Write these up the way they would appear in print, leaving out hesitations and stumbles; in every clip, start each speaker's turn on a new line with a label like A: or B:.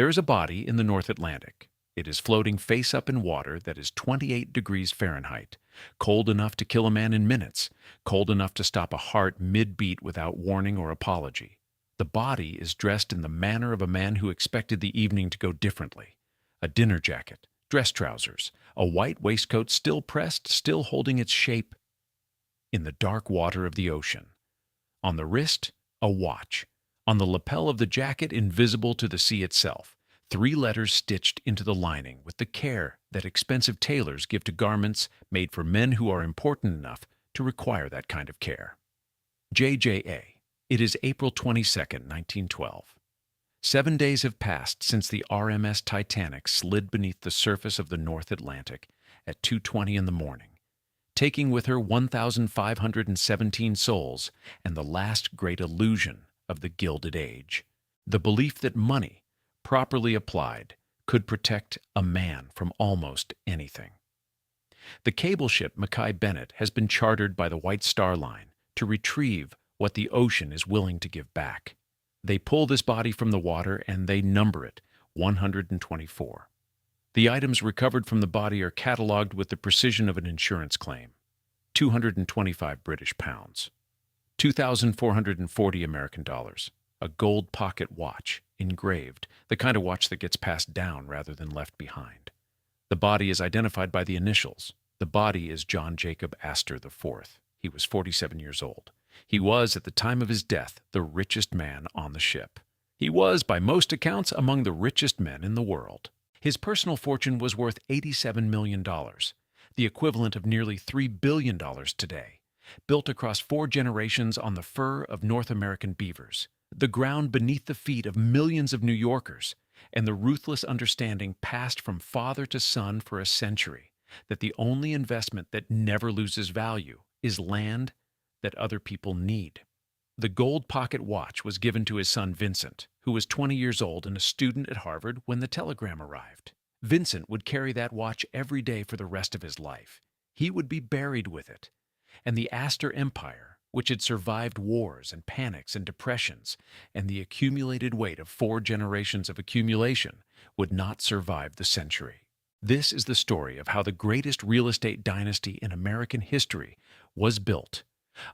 A: There is a body in the North Atlantic. It is floating face up in water that is 28 degrees Fahrenheit, cold enough to kill a man in minutes, cold enough to stop a heart mid-beat without warning or apology. The body is dressed in the manner of a man who expected the evening to go differently. A dinner jacket, dress trousers, a white waistcoat still pressed, still holding its shape in the dark water of the ocean. On the wrist, a watch. On the lapel of the jacket, invisible to the sea itself, 3 letters stitched into the lining with the care that expensive tailors give to garments made for men who are important enough to require that kind of care. J.J.A. It is April 22nd, 1912. 7 days have passed since the RMS Titanic slid beneath the surface of the North Atlantic at 2:20 in the morning, taking with her 1,517 souls and the last great illusion of the Gilded Age, the belief that money, properly applied, could protect a man from almost anything. The cable ship Mackay-Bennett has been chartered by the White Star Line to retrieve what the ocean is willing to give back. They pull this body from the water and they number it 124. The items recovered from the body are catalogued with the precision of an insurance claim. 225 British pounds, 2,440 American dollars, a gold pocket watch, engraved, the kind of watch that gets passed down rather than left behind. The body is identified by the initials. The body is John Jacob Astor IV. He was 47 years old. He was, at the time of his death, the richest man on the ship. He was, by most accounts, among the richest men in the world. His personal fortune was worth $87 million, the equivalent of nearly $3 billion today, built across 4 generations on the fur of North American beavers, the ground beneath the feet of millions of New Yorkers, and the ruthless understanding passed from father to son for a century that the only investment that never loses value is land that other people need. The gold pocket watch was given to his son Vincent, who was 20 years old and a student at Harvard when the telegram arrived. Vincent would carry that watch every day for the rest of his life. He would be buried with it. And the Astor Empire, which had survived wars and panics and depressions and the accumulated weight of 4 generations of accumulation, would not survive the century. This is the story of how the greatest real estate dynasty in American history was built,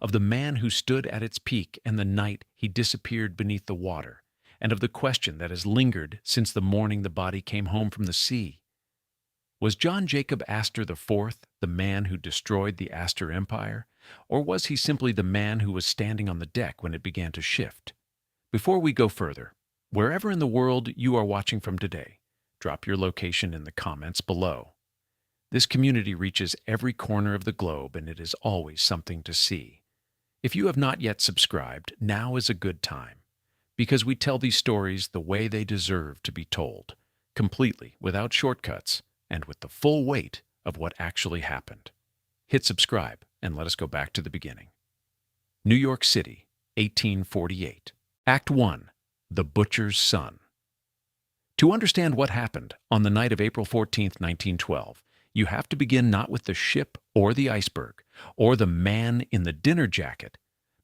A: of the man who stood at its peak and the night he disappeared beneath the water, and of the question that has lingered since the morning the body came home from the sea. Was John Jacob Astor IV the man who destroyed the Astor Empire, or was he simply the man who was standing on the deck when it began to shift? Before we go further, wherever in the world you are watching from today, drop your location in the comments below. This community reaches every corner of the globe, and it is always something to see. If you have not yet subscribed, now is a good time, because we tell these stories the way they deserve to be told, completely, without shortcuts, and with the full weight of what actually happened. Hit subscribe, and let us go back to the beginning. New York City, 1848. Act 1. The Butcher's Son. To understand what happened on the night of April 14, 1912, you have to begin not with the ship or the iceberg or the man in the dinner jacket,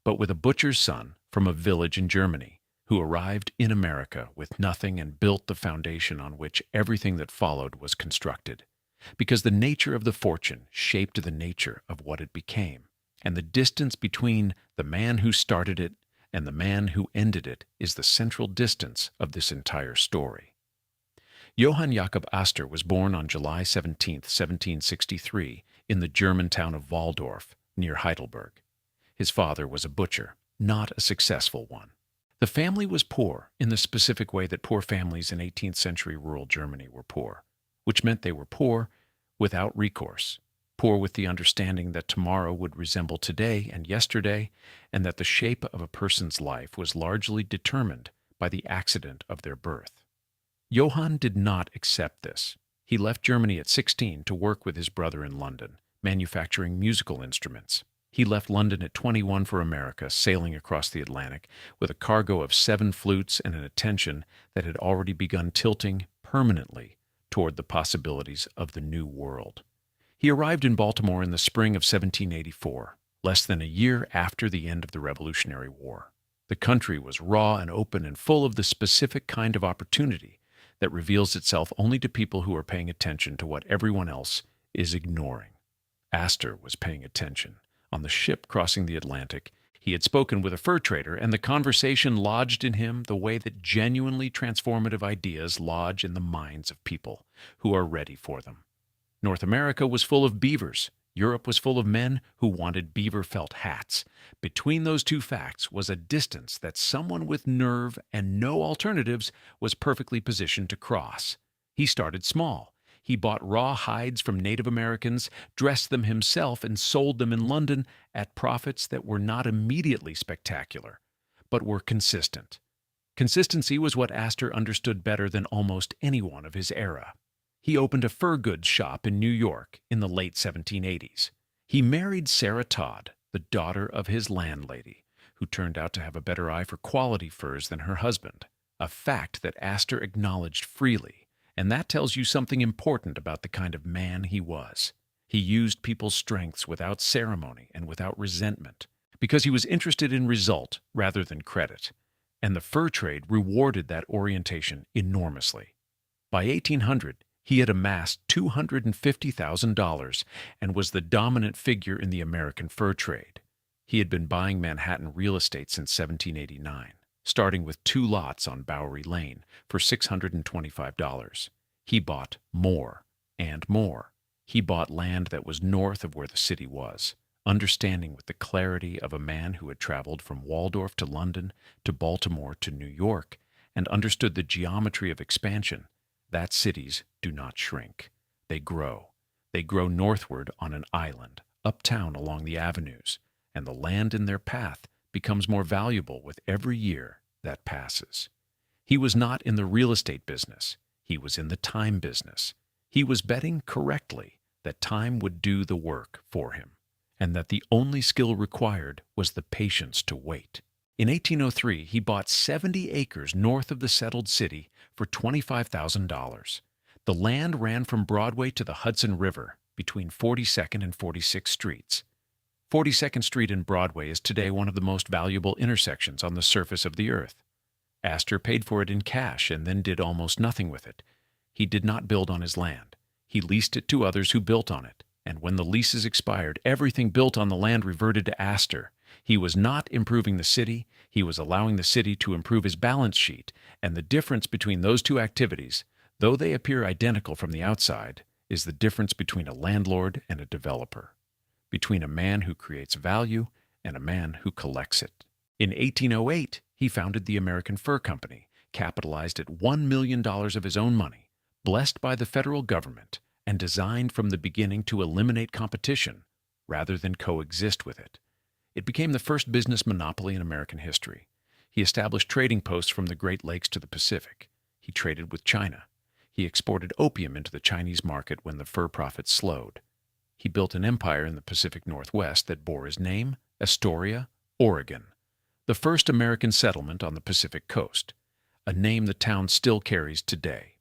A: but with a butcher's son from a village in Germany who arrived in America with nothing and built the foundation on which everything that followed was constructed. Because the nature of the fortune shaped the nature of what it became, and the distance between the man who started it and the man who ended it is the central distance of this entire story. Johann Jacob Astor was born on July 17, 1763, in the German town of Waldorf, near Heidelberg. His father was a butcher, not a successful one. The family was poor in the specific way that poor families in 18th century rural Germany were poor, which meant they were poor without recourse, poor with the understanding that tomorrow would resemble today and yesterday, and that the shape of a person's life was largely determined by the accident of their birth. Johann did not accept this. He left Germany at 16 to work with his brother in London, manufacturing musical instruments. He left London at 21 for America, sailing across the Atlantic with a cargo of 7 flutes and an attention that had already begun tilting permanently toward the possibilities of the New World. He arrived in Baltimore in the spring of 1784, less than a year after the end of the Revolutionary War. The country was raw and open and full of the specific kind of opportunity that reveals itself only to people who are paying attention to what everyone else is ignoring. Astor was paying attention. On the ship crossing the Atlantic, he had spoken with a fur trader, and the conversation lodged in him the way that genuinely transformative ideas lodge in the minds of people who are ready for them. North America was full of beavers. Europe was full of men who wanted beaver felt hats. Between those two facts was a distance that someone with nerve and no alternatives was perfectly positioned to cross. He started small. He bought raw hides from Native Americans, dressed them himself, and sold them in London at profits that were not immediately spectacular, but were consistent. Consistency was what Astor understood better than almost anyone of his era. He opened a fur goods shop in New York in the late 1780s. He married Sarah Todd, the daughter of his landlady, who turned out to have a better eye for quality furs than her husband, a fact that Astor acknowledged freely, and that tells you something important about the kind of man he was. He used people's strengths without ceremony and without resentment, because he was interested in result rather than credit, and the fur trade rewarded that orientation enormously. By 1800, he had amassed $250,000 and was the dominant figure in the American fur trade. He had been buying Manhattan real estate since 1789, starting with 2 lots on Bowery Lane for $625. He bought more and more. He bought land that was north of where the city was, understanding with the clarity of a man who had traveled from Waldorf to London to Baltimore to New York and understood the geometry of expansion, that cities do not shrink. They grow. They grow northward on an island, uptown along the avenues, and the land in their path becomes more valuable with every year that passes. He was not in the real estate business. He was in the time business. He was betting correctly that time would do the work for him, and that the only skill required was the patience to wait. In 1803, he bought 70 acres north of the settled city for $25,000. The land ran from Broadway to the Hudson River between 42nd and 46th Streets. 42nd Street and Broadway is today one of the most valuable intersections on the surface of the earth. Astor paid for it in cash and then did almost nothing with it. He did not build on his land. He leased it to others who built on it, and when the leases expired, everything built on the land reverted to Astor. He was not improving the city, he was allowing the city to improve his balance sheet, and the difference between those two activities, though they appear identical from the outside, is the difference between a landlord and a developer, between a man who creates value and a man who collects it. In 1808, he founded the American Fur Company, capitalized at $1 million of his own money, blessed by the federal government, and designed from the beginning to eliminate competition rather than coexist with it. It became the first business monopoly in American history. He established trading posts from the Great Lakes to the Pacific. He traded with China. He exported opium into the Chinese market when the fur profits slowed. He built an empire in the Pacific Northwest that bore his name, Astoria, Oregon, the first American settlement on the Pacific coast, a name the town still carries today.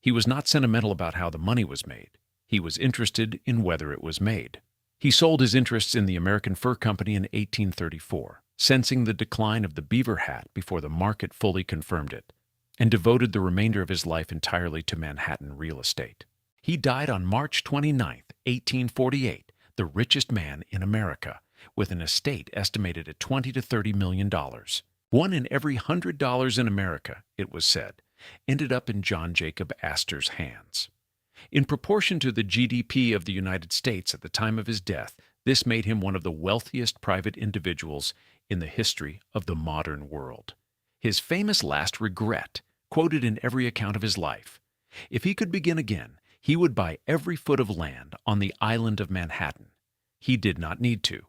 A: He was not sentimental about how the money was made. He was interested in whether it was made. He sold his interests in the American Fur Company in 1834, sensing the decline of the beaver hat before the market fully confirmed it, and devoted the remainder of his life entirely to Manhattan real estate. He died on March 29, 1848, the richest man in America, with an estate estimated at $20 to $30 million. One in every $100 in America, it was said, ended up in John Jacob Astor's hands. In proportion to the GDP of the United States at the time of his death, this made him one of the wealthiest private individuals in the history of the modern world. His famous last regret, quoted in every account of his life: if he could begin again, he would buy every foot of land on the island of Manhattan. He did not need to.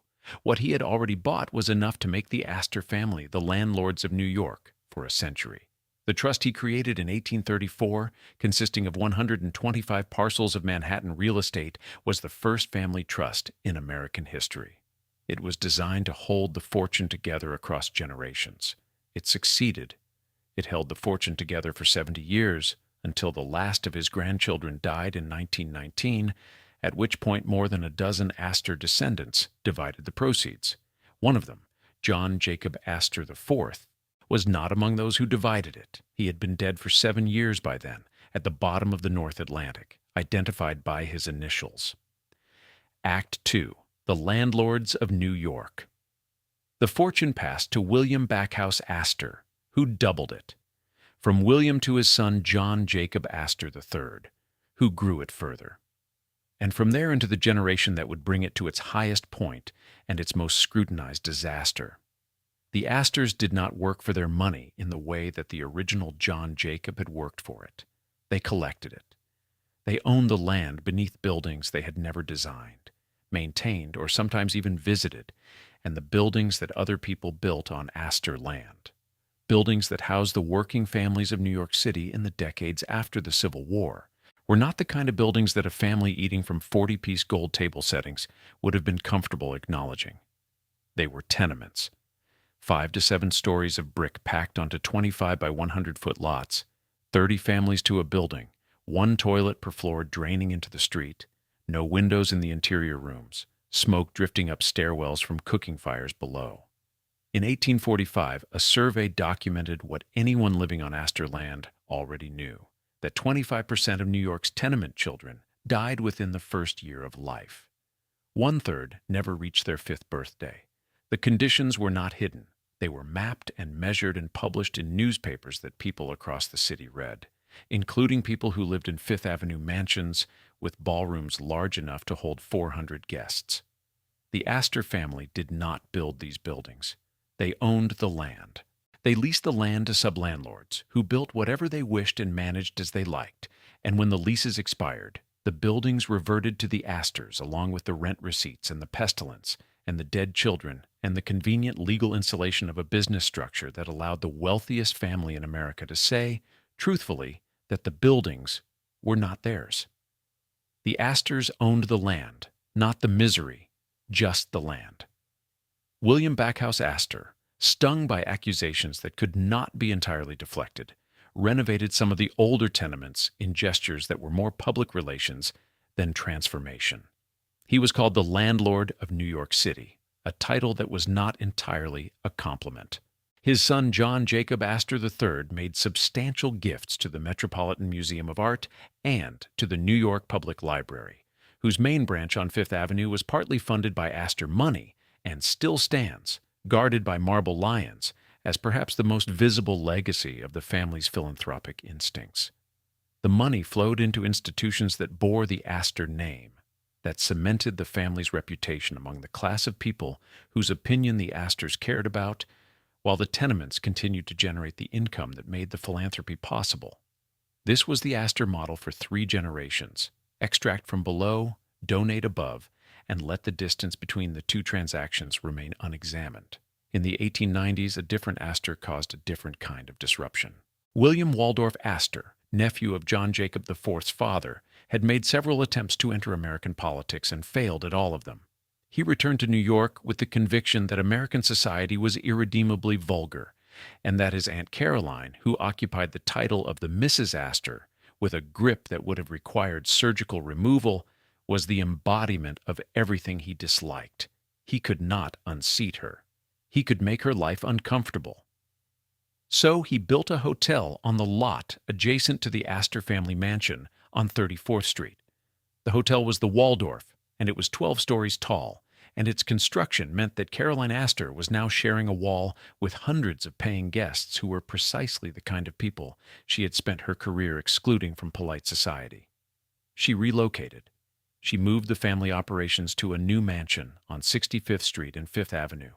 A: What he had already bought was enough to make the Astor family the landlords of New York for a century. The trust he created in 1834, consisting of 125 parcels of Manhattan real estate, was the first family trust in American history. It was designed to hold the fortune together across generations. It succeeded. It held the fortune together for 70 years, until the last of his grandchildren died in 1919, at which point more than a dozen Astor descendants divided the proceeds. One of them, John Jacob Astor IV, was not among those who divided it. He had been dead for 7 years by then, at the bottom of the North Atlantic, identified by his initials. Act 2. The Landlords of New York. The fortune passed to William Backhouse Astor, who doubled it. From William to his son John Jacob Astor III, who grew it further. And from there into the generation that would bring it to its highest point and its most scrutinized disaster. The Astors did not work for their money in the way that the original John Jacob had worked for it. They collected it. They owned the land beneath buildings they had never designed, maintained, or sometimes even visited, and the buildings that other people built on Astor land. Buildings that housed the working families of New York City in the decades after the Civil War were not the kind of buildings that a family eating from 40-piece gold table settings would have been comfortable acknowledging. They were tenements. 5 to 7 stories of brick packed onto 25 by 100-foot lots, 30 families to a building, 1 toilet per floor draining into the street, no windows in the interior rooms, smoke drifting up stairwells from cooking fires below. In 1845, a survey documented what anyone living on Astor land already knew, that 25% of New York's tenement children died within the first year of life. 1/3 never reached their 5th birthday. The conditions were not hidden. They were mapped and measured and published in newspapers that people across the city read, including people who lived in Fifth Avenue mansions with ballrooms large enough to hold 400 guests. The Astor family did not build these buildings. They owned the land. They leased the land to sublandlords, who built whatever they wished and managed as they liked, and when the leases expired, the buildings reverted to the Astors along with the rent receipts and the pestilence and the dead children and the convenient legal insulation of a business structure that allowed the wealthiest family in America to say, truthfully, that the buildings were not theirs. The Astors owned the land, not the misery, just the land. William Backhouse Astor, stung by accusations that could not be entirely deflected, renovated some of the older tenements in gestures that were more public relations than transformation. He was called the Landlord of New York City, a title that was not entirely a compliment. His son John Jacob Astor III made substantial gifts to the Metropolitan Museum of Art and to the New York Public Library, whose main branch on Fifth Avenue was partly funded by Astor money and still stands, guarded by marble lions, as perhaps the most visible legacy of the family's philanthropic instincts. The money flowed into institutions that bore the Astor name, that cemented the family's reputation among the class of people whose opinion the Astors cared about, while the tenements continued to generate the income that made the philanthropy possible. This was the Astor model for 3 generations: extract from below, donate above, and let the distance between the 2 transactions remain unexamined. In the 1890s, a different Astor caused a different kind of disruption. William Waldorf-Astor, nephew of John Jacob IV's father, had made several attempts to enter American politics and failed at all of them. He returned to New York with the conviction that American society was irredeemably vulgar, and that his Aunt Caroline, who occupied the title of the Mrs. Astor with a grip that would have required surgical removal, was the embodiment of everything he disliked. He could not unseat her. He could make her life uncomfortable. So he built a hotel on the lot adjacent to the Astor family mansion on 34th Street. The hotel was the Waldorf, and it was 12 stories tall, and its construction meant that Caroline Astor was now sharing a wall with hundreds of paying guests who were precisely the kind of people she had spent her career excluding from polite society. She relocated. She moved the family operations to a new mansion on 65th Street and 5th Avenue,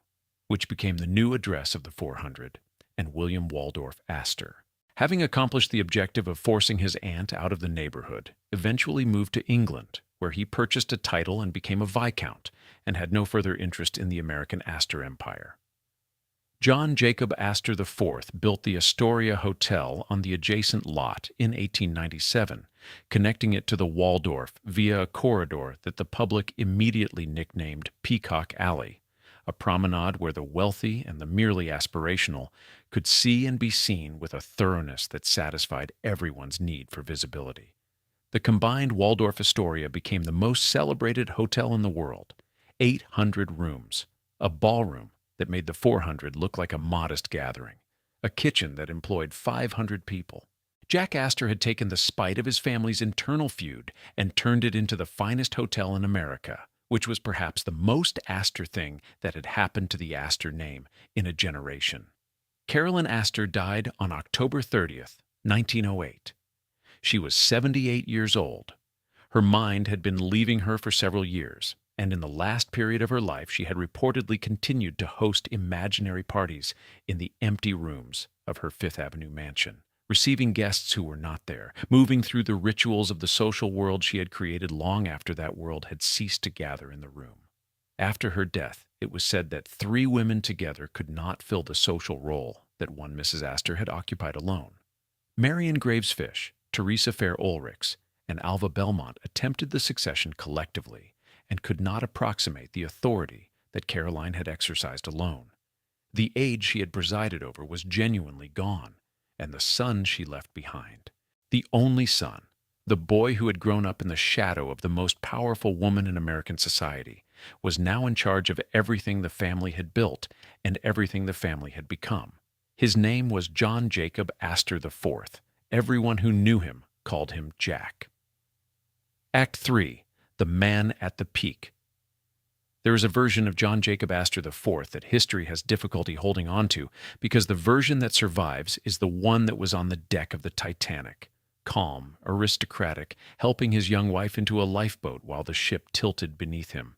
A: which became the new address of the 400 and William Waldorf Astor. Having accomplished the objective of forcing his aunt out of the neighborhood, eventually moved to England, where he purchased a title and became a viscount, and had no further interest in the American Astor Empire. John Jacob Astor IV built the Astoria Hotel on the adjacent lot in 1897, connecting it to the Waldorf via a corridor that the public immediately nicknamed Peacock Alley, a promenade where the wealthy and the merely aspirational could see and be seen with a thoroughness that satisfied everyone's need for visibility. The combined Waldorf-Astoria became the most celebrated hotel in the world, 800 rooms, a ballroom that made the 400 look like a modest gathering, a kitchen that employed 500 people, Jack Astor had taken the spite of his family's internal feud and turned it into the finest hotel in America, which was perhaps the most Astor thing that had happened to the Astor name in a generation. Carolyn Astor died on October 30th, 1908. She was 78 years old. Her mind had been leaving her for several years, and in the last period of her life she had reportedly continued to host imaginary parties in the empty rooms of her Fifth Avenue mansion, receiving guests who were not there, moving through the rituals of the social world she had created long after that world had ceased to gather in the room. After her death, it was said that 3 women together could not fill the social role that one Mrs. Astor had occupied alone. Marion Graves Fish, Teresa Fair Ulrichs, and Alva Belmont attempted the succession collectively and could not approximate the authority that Caroline had exercised alone. The age she had presided over was genuinely gone, and the son she left behind, the only son, the boy who had grown up in the shadow of the most powerful woman in American society, was now in charge of everything the family had built and everything the family had become. His name was John Jacob Astor IV. Everyone who knew him called him Jack. Act 3. The Man at the Peak. There is a version of John Jacob Astor IV that history has difficulty holding on to because the version that survives is the one that was on the deck of the Titanic, calm, aristocratic, helping his young wife into a lifeboat while the ship tilted beneath him.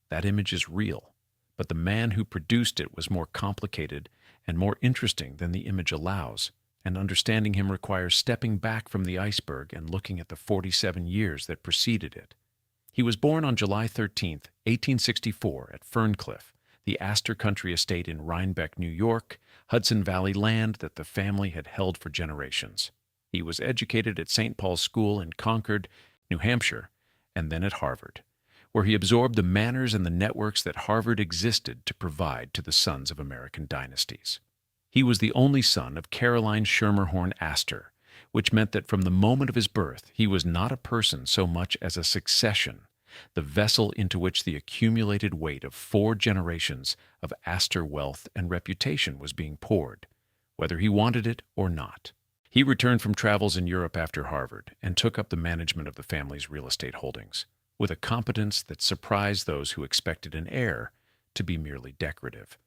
A: That image is real, but the man who produced it was more complicated and more interesting than the image allows, and understanding him requires stepping back from the iceberg and looking at the 47 years that preceded it. He was born on July 13, 1864, at Ferncliff, the Astor country estate in Rhinebeck, New York, Hudson Valley land that the family had held for generations. He was educated at St. Paul's School in Concord, New Hampshire, and then at Harvard, where he absorbed the manners and the networks that Harvard existed to provide to the sons of American dynasties. He was the only son of Caroline Schermerhorn Astor, which meant that from the moment of his birth he was not a person so much as a succession, the vessel into which the accumulated weight of 4 generations of Astor wealth and reputation was being poured, whether he wanted it or not. He returned from travels in Europe after Harvard and took up the management of the family's real estate holdings, with a competence that surprised those who expected an heir to be merely decorative.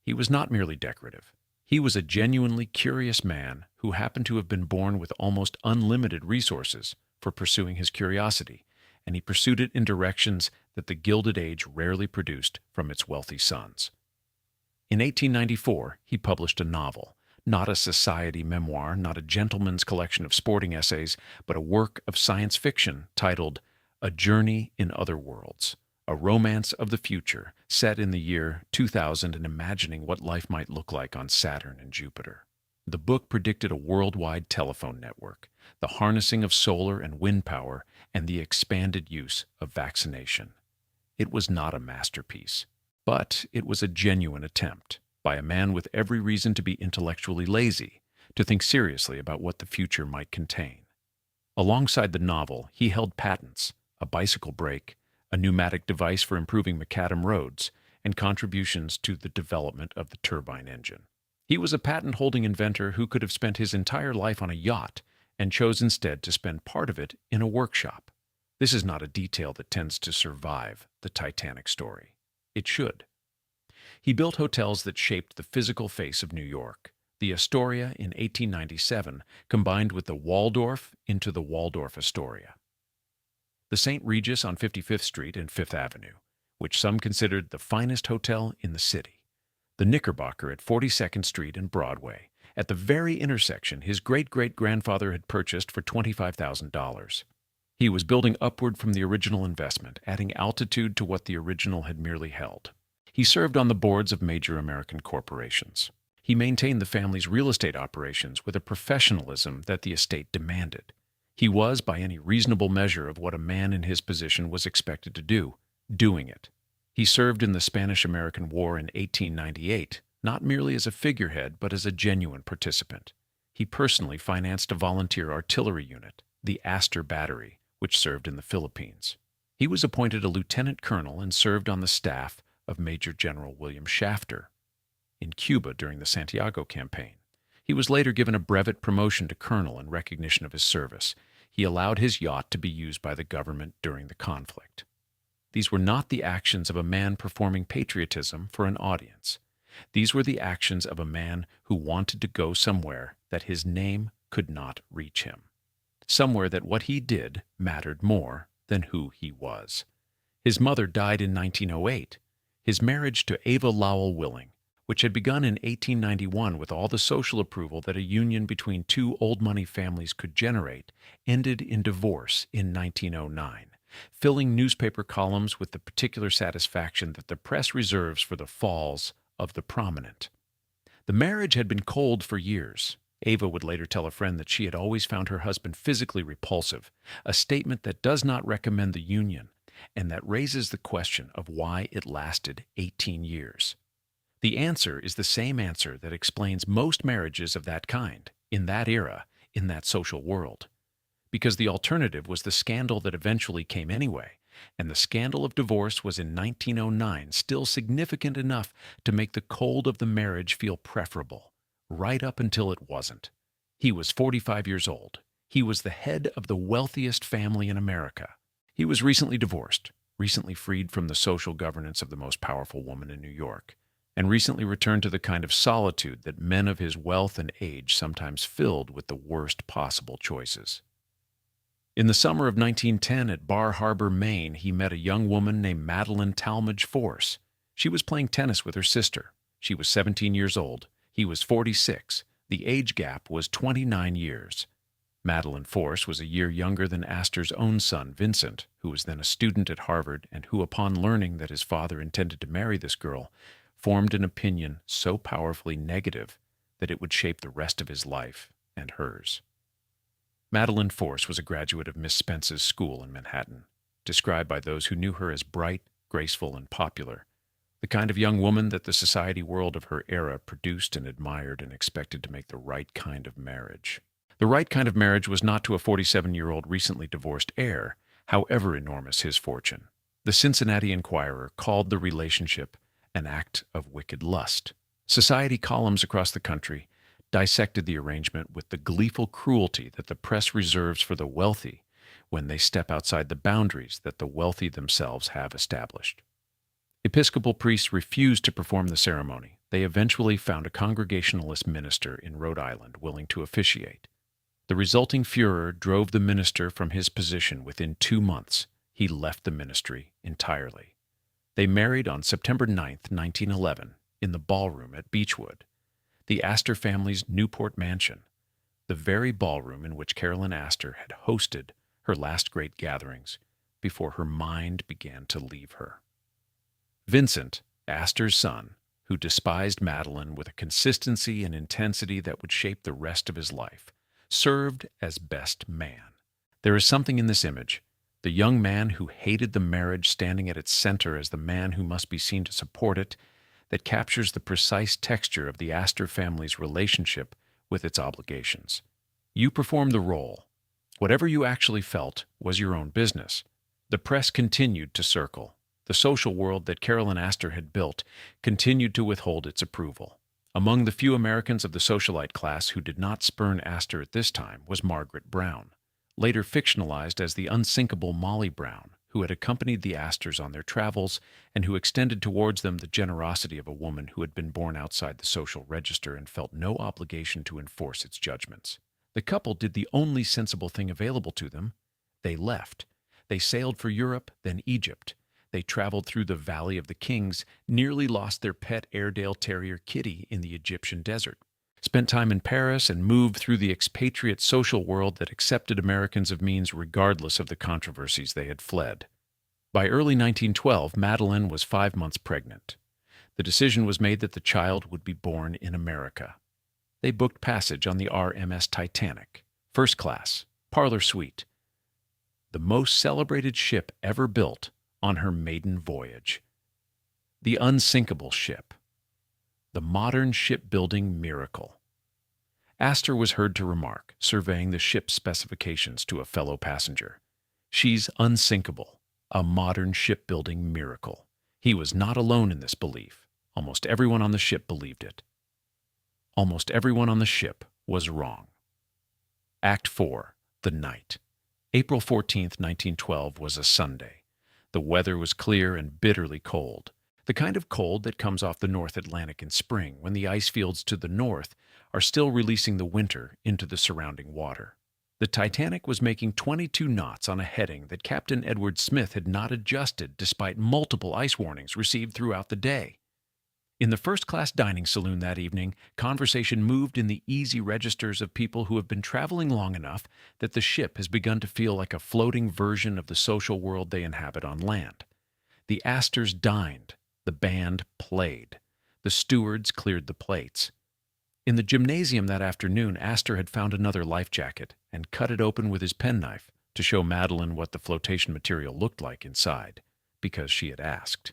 A: He was not merely decorative. He was a genuinely curious man who happened to have been born with almost unlimited resources for pursuing his curiosity, and he pursued it in directions that the Gilded Age rarely produced from its wealthy sons. In 1894, he published a novel, not a society memoir, not a gentleman's collection of sporting essays, but a work of science fiction titled A Journey in Other Worlds, a romance of the future set in the year 2000 and imagining what life might look like on Saturn and Jupiter. The book predicted a worldwide telephone network, the harnessing of solar and wind power, and the expanded use of vaccination. It was not a masterpiece, but it was a genuine attempt, by a man with every reason to be intellectually lazy, to think seriously about what the future might contain. Alongside the novel, he held patents, a bicycle brake, a pneumatic device for improving macadam roads, and contributions to the development of the turbine engine. He was a patent-holding inventor who could have spent his entire life on a yacht and chose instead to spend part of it in a workshop. This is not a detail that tends to survive the Titanic story. It should. He built hotels that shaped the physical face of New York. The Astoria in 1897 combined with the Waldorf into the Waldorf-Astoria. The St. Regis on 55th Street and Fifth Avenue, which some considered the finest hotel in the city. The Knickerbocker at 42nd Street and Broadway, at the very intersection his great-great-grandfather had purchased for $25,000. He was building upward from the original investment, adding altitude to what the original had merely held. He served on the boards of major American corporations. He maintained the family's real estate operations with a professionalism that the estate demanded. He was, by any reasonable measure of what a man in his position was expected to do, doing it. He served in the Spanish-American War in 1898, not merely as a figurehead, but as a genuine participant. He personally financed a volunteer artillery unit, the Astor Battery, which served in the Philippines. He was appointed a lieutenant colonel and served on the staff of Major General William Shafter in Cuba during the Santiago campaign. He was later given a brevet promotion to colonel in recognition of his service. He allowed his yacht to be used by the government during the conflict. These were not the actions of a man performing patriotism for an audience. These were the actions of a man who wanted to go somewhere that his name could not reach him, somewhere that what he did mattered more than who he was. His mother died in 1908. His marriage to Ava Lowell Willing, which had begun in 1891 with all the social approval that a union between two old-money families could generate, ended in divorce in 1909, filling newspaper columns with the particular satisfaction that the press reserves for the falls of the prominent. The marriage had been cold for years. Ava would later tell a friend that she had always found her husband physically repulsive, a statement that does not recommend the union, and that raises the question of why it lasted 18 years. The answer is the same answer that explains most marriages of that kind, in that era, in that social world. Because the alternative was the scandal that eventually came anyway, and the scandal of divorce was in 1909 still significant enough to make the cold of the marriage feel preferable, right up until it wasn't. He was 45 years old. He was the head of the wealthiest family in America. He was recently divorced, recently freed from the social governance of the most powerful woman in New York, and recently returned to the kind of solitude that men of his wealth and age sometimes filled with the worst possible choices. In the summer of 1910 at Bar Harbor, Maine, he met a young woman named Madeline Talmadge Force. She was playing tennis with her sister. She was 17 years old. He was 46. The age gap was 29 years. Madeline Force was a year younger than Astor's own son, Vincent, who was then a student at Harvard and who, upon learning that his father intended to marry this girl, formed an opinion so powerfully negative that it would shape the rest of his life and hers. Madeline Force was a graduate of Miss Spence's school in Manhattan, described by those who knew her as bright, graceful, and popular, the kind of young woman that the society world of her era produced and admired and expected to make the right kind of marriage. The right kind of marriage was not to a 47-year-old recently divorced heir, however enormous his fortune. The Cincinnati Enquirer called the relationship an act of wicked lust. Society columns across the country dissected the arrangement with the gleeful cruelty that the press reserves for the wealthy when they step outside the boundaries that the wealthy themselves have established. Episcopal priests refused to perform the ceremony. They eventually found a Congregationalist minister in Rhode Island willing to officiate. The resulting furor drove the minister from his position within 2 months. He left the ministry entirely. They married on September 9, 1911, in the ballroom at Beechwood, the Astor family's Newport mansion, the very ballroom in which Carolyn Astor had hosted her last great gatherings before her mind began to leave her. Vincent, Astor's son, who despised Madeline with a consistency and intensity that would shape the rest of his life, served as best man. There is something in this image, the young man who hated the marriage standing at its center as the man who must be seen to support it, that captures the precise texture of the Astor family's relationship with its obligations. You performed the role. Whatever you actually felt was your own business. The press continued to circle. The social world that Carolyn Astor had built continued to withhold its approval. Among the few Americans of the socialite class who did not spurn Astor at this time was Margaret Brown, later fictionalized as the unsinkable Molly Brown, who had accompanied the Astors on their travels and who extended towards them the generosity of a woman who had been born outside the social register and felt no obligation to enforce its judgments. The couple did the only sensible thing available to them. They left. They sailed for Europe, then Egypt. They traveled through the Valley of the Kings, nearly lost their pet Airedale Terrier Kitty in the Egyptian desert, spent time in Paris, and moved through the expatriate social world that accepted Americans of means regardless of the controversies they had fled. By early 1912, Madeline was 5 months pregnant. The decision was made that the child would be born in America. They booked passage on the RMS Titanic, first class, parlor suite, the most celebrated ship ever built on her maiden voyage. The unsinkable ship. The modern shipbuilding miracle. Astor was heard to remark, surveying the ship's specifications to a fellow passenger, "She's unsinkable, a modern shipbuilding miracle." He was not alone in this belief. Almost everyone on the ship believed it. Almost everyone on the ship was wrong. Act 4. The Night. April 14th, 1912 was a Sunday. The weather was clear and bitterly cold. The kind of cold that comes off the North Atlantic in spring when the ice fields to the north are still releasing the winter into the surrounding water. The Titanic was making 22 knots on a heading that Captain Edward Smith had not adjusted despite multiple ice warnings received throughout the day. In the first-class dining saloon that evening, conversation moved in the easy registers of people who have been traveling long enough that the ship has begun to feel like a floating version of the social world they inhabit on land. The Astors dined. The band played. The stewards cleared the plates. In the gymnasium that afternoon, Astor had found another life jacket and cut it open with his penknife to show Madeline what the flotation material looked like inside, because she had asked.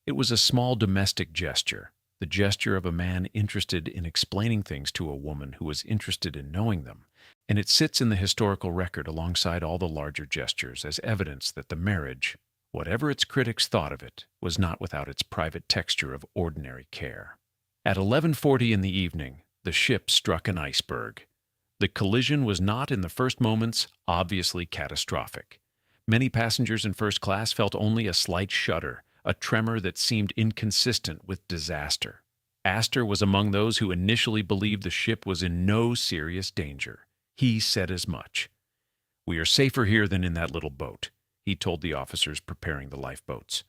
A: It was a small domestic gesture, the gesture of a man interested in explaining things to a woman who was interested in knowing them, and it sits in the historical record alongside all the larger gestures as evidence that the marriage, whatever its critics thought of it, was not without its private texture of ordinary care. At 11:40 in the evening, the ship struck an iceberg. The collision was not, in the first moments, obviously catastrophic. Many passengers in first class felt only a slight shudder, a tremor that seemed inconsistent with disaster. Astor was among those who initially believed the ship was in no serious danger. He said as much. "We are safer here than in that little boat," he told the officers preparing the lifeboats.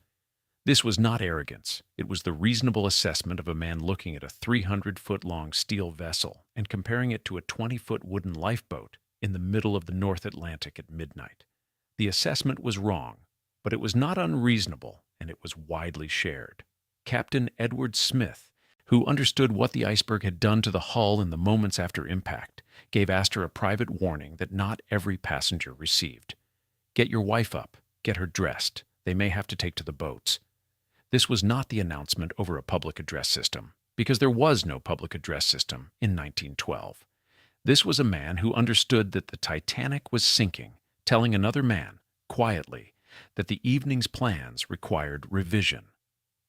A: This was not arrogance. It was the reasonable assessment of a man looking at a 300-foot-long steel vessel and comparing it to a 20-foot wooden lifeboat in the middle of the North Atlantic at midnight. The assessment was wrong, but it was not unreasonable, and it was widely shared. Captain Edward Smith, who understood what the iceberg had done to the hull in the moments after impact, gave Astor a private warning that not every passenger received. "Get your wife up. Get her dressed. They may have to take to the boats." This was not the announcement over a public address system, because there was no public address system in 1912. This was a man who understood that the Titanic was sinking, telling another man, quietly, that the evening's plans required revision.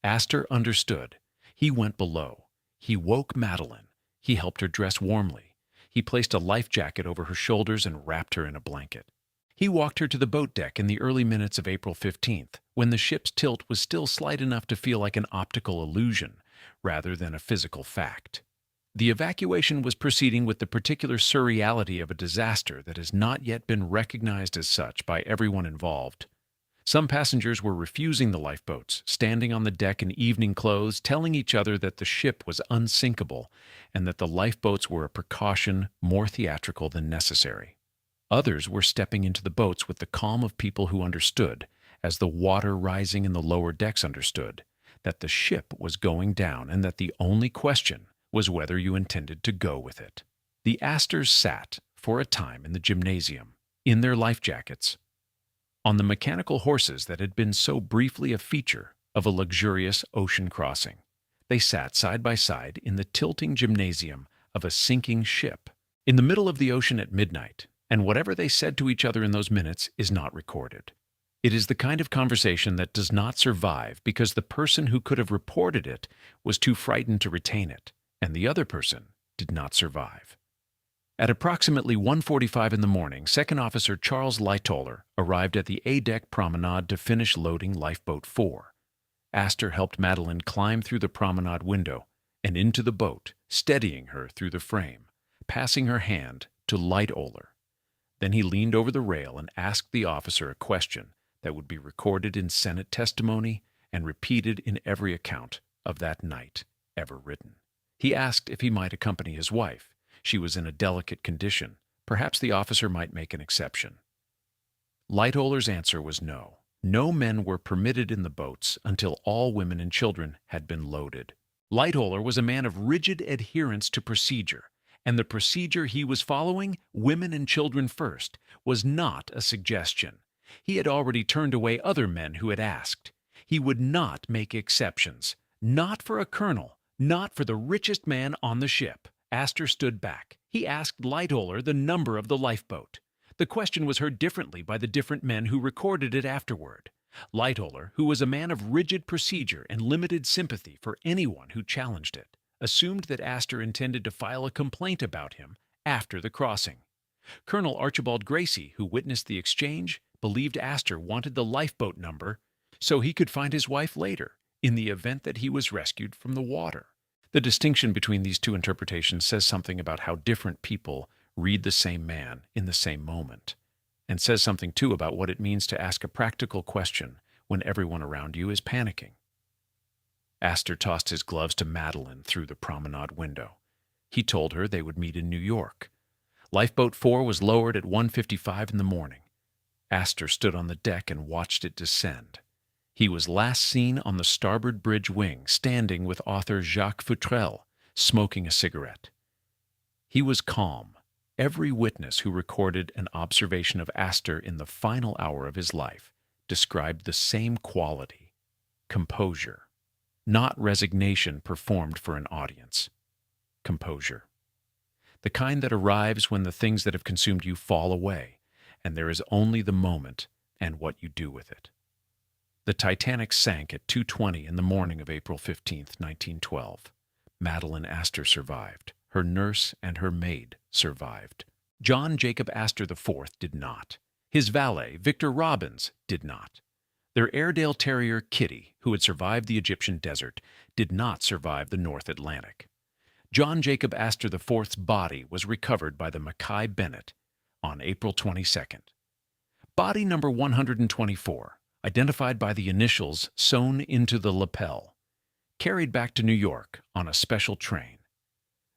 A: Astor understood. He went below. He woke Madeline. He helped her dress warmly. He placed a life jacket over her shoulders and wrapped her in a blanket. He walked her to the boat deck in the early minutes of April 15th, when the ship's tilt was still slight enough to feel like an optical illusion, rather than a physical fact. The evacuation was proceeding with the particular surreality of a disaster that has not yet been recognized as such by everyone involved. Some passengers were refusing the lifeboats, standing on the deck in evening clothes, telling each other that the ship was unsinkable and that the lifeboats were a precaution more theatrical than necessary. Others were stepping into the boats with the calm of people who understood, as the water rising in the lower decks understood, that the ship was going down and that the only question was whether you intended to go with it. The Astors sat, for a time, in the gymnasium, in their life jackets, on the mechanical horses that had been so briefly a feature of a luxurious ocean crossing. They sat side by side in the tilting gymnasium of a sinking ship, in the middle of the ocean at midnight, and whatever they said to each other in those minutes is not recorded. It is the kind of conversation that does not survive because the person who could have reported it was too frightened to retain it, and the other person did not survive. At approximately 1:45 in the morning, Second Officer Charles Lightoller arrived at the A-deck promenade to finish loading Lifeboat 4. Astor helped Madeline climb through the promenade window and into the boat, steadying her through the frame, passing her hand to Lightoller. Then he leaned over the rail and asked the officer a question that would be recorded in Senate testimony and repeated in every account of that night ever written. He asked if he might accompany his wife. She was in a delicate condition. Perhaps the officer might make an exception. Lightoller's answer was no. No men were permitted in the boats until all women and children had been loaded. Lightoller was a man of rigid adherence to procedure, and the procedure he was following, women and children first, was not a suggestion. He had already turned away other men who had asked. He would not make exceptions. Not for a colonel, not for the richest man on the ship. Astor stood back. He asked Lightoller the number of the lifeboat. The question was heard differently by the different men who recorded it afterward. Lightoller, who was a man of rigid procedure and limited sympathy for anyone who challenged it, assumed that Astor intended to file a complaint about him after the crossing. Colonel Archibald Gracie, who witnessed the exchange, believed Astor wanted the lifeboat number so he could find his wife later, in the event that he was rescued from the water. The distinction between these two interpretations says something about how different people read the same man in the same moment, and says something too about what it means to ask a practical question when everyone around you is panicking. Astor tossed his gloves to Madeline through the promenade window. He told her they would meet in New York. Lifeboat 4 was lowered at 1:55 in the morning. Astor stood on the deck and watched it descend. He was last seen on the starboard bridge wing, standing with author Jacques Futrelle, smoking a cigarette. He was calm. Every witness who recorded an observation of Astor in the final hour of his life described the same quality: composure. Not resignation performed for an audience. Composure. The kind that arrives when the things that have consumed you fall away, and there is only the moment and what you do with it. The Titanic sank at 2:20 in the morning of April 15, 1912. Madeline Astor survived. Her nurse and her maid survived. John Jacob Astor IV did not. His valet, Victor Robbins, did not. Their Airedale Terrier, Kitty, who had survived the Egyptian desert, did not survive the North Atlantic. John Jacob Astor IV's body was recovered by the Mackay-Bennett on April 22nd. Body number 124, identified by the initials sewn into the lapel, carried back to New York on a special train.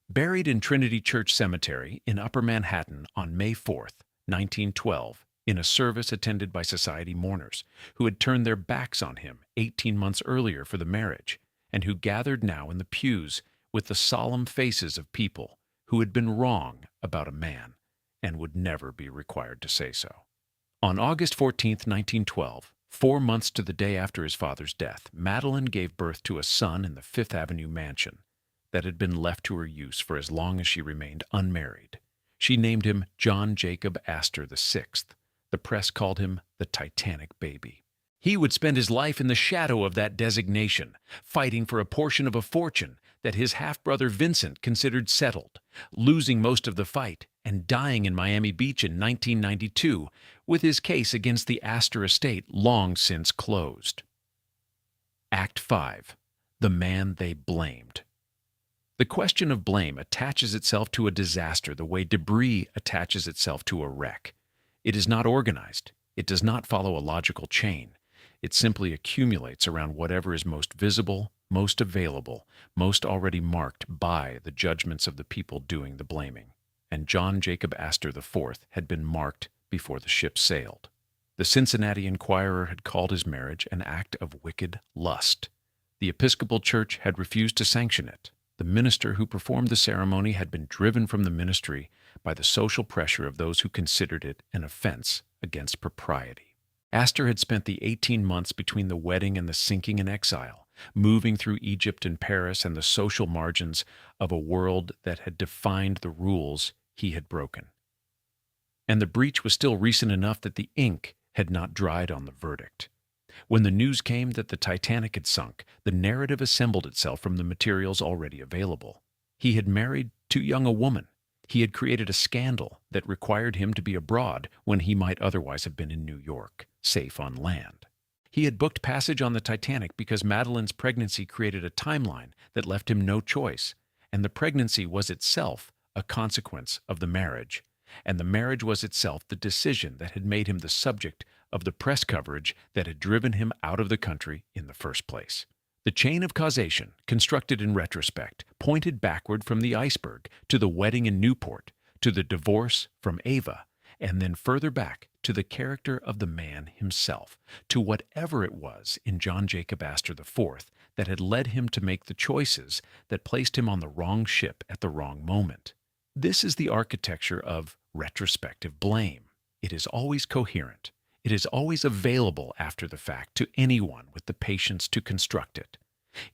A: Buried in Trinity Church Cemetery in Upper Manhattan on May 4, 1912, in a service attended by society mourners who had turned their backs on him 18 months earlier for the marriage, and who gathered now in the pews with the solemn faces of people who had been wrong about a man and would never be required to say so. On August 14, 1912, 4 months to the day after his father's death, Madeline gave birth to a son in the Fifth Avenue mansion that had been left to her use for as long as she remained unmarried. She named him John Jacob Astor VI. The press called him the Titanic baby. He would spend his life in the shadow of that designation, fighting for a portion of a fortune that his half-brother Vincent considered settled, losing most of the fight and dying in Miami Beach in 1992, with his case against the Astor estate long since closed. Act 5. The Man They Blamed. The question of blame attaches itself to a disaster the way debris attaches itself to a wreck. It is not organized. It does not follow a logical chain. It simply accumulates around whatever is most visible, most available, most already marked by the judgments of the people doing the blaming. And John Jacob Astor IV had been marked before the ship sailed. The Cincinnati Enquirer had called his marriage an act of wicked lust. The Episcopal Church had refused to sanction it. The minister who performed the ceremony had been driven from the ministry by the social pressure of those who considered it an offense against propriety. Astor had spent the 18 months between the wedding and the sinking in exile, moving through Egypt and Paris and the social margins of a world that had defined the rules he had broken. And the breach was still recent enough that the ink had not dried on the verdict. When the news came that the Titanic had sunk, the narrative assembled itself from the materials already available. He had married too young a woman. He had created a scandal that required him to be abroad when he might otherwise have been in New York, safe on land. He had booked passage on the Titanic because Madeline's pregnancy created a timeline that left him no choice, and the pregnancy was itself a consequence of the marriage, and the marriage was itself the decision that had made him the subject of the press coverage that had driven him out of the country in the first place. The chain of causation, constructed in retrospect, pointed backward from the iceberg to the wedding in Newport, to the divorce from Ava, and then further back to the character of the man himself, to whatever it was in John Jacob Astor IV that had led him to make the choices that placed him on the wrong ship at the wrong moment. This is the architecture of retrospective blame. It is always coherent. It is always available after the fact to anyone with the patience to construct it.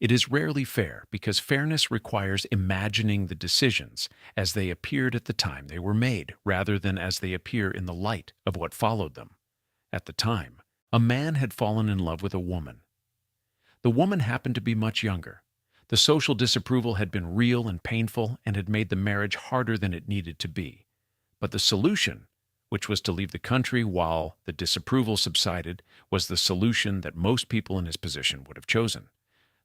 A: It is rarely fair because fairness requires imagining the decisions as they appeared at the time they were made, rather than as they appear in the light of what followed them. At the time, a man had fallen in love with a woman. The woman happened to be much younger. The social disapproval had been real and painful and had made the marriage harder than it needed to be. But the solution, which was to leave the country while the disapproval subsided, was the solution that most people in his position would have chosen.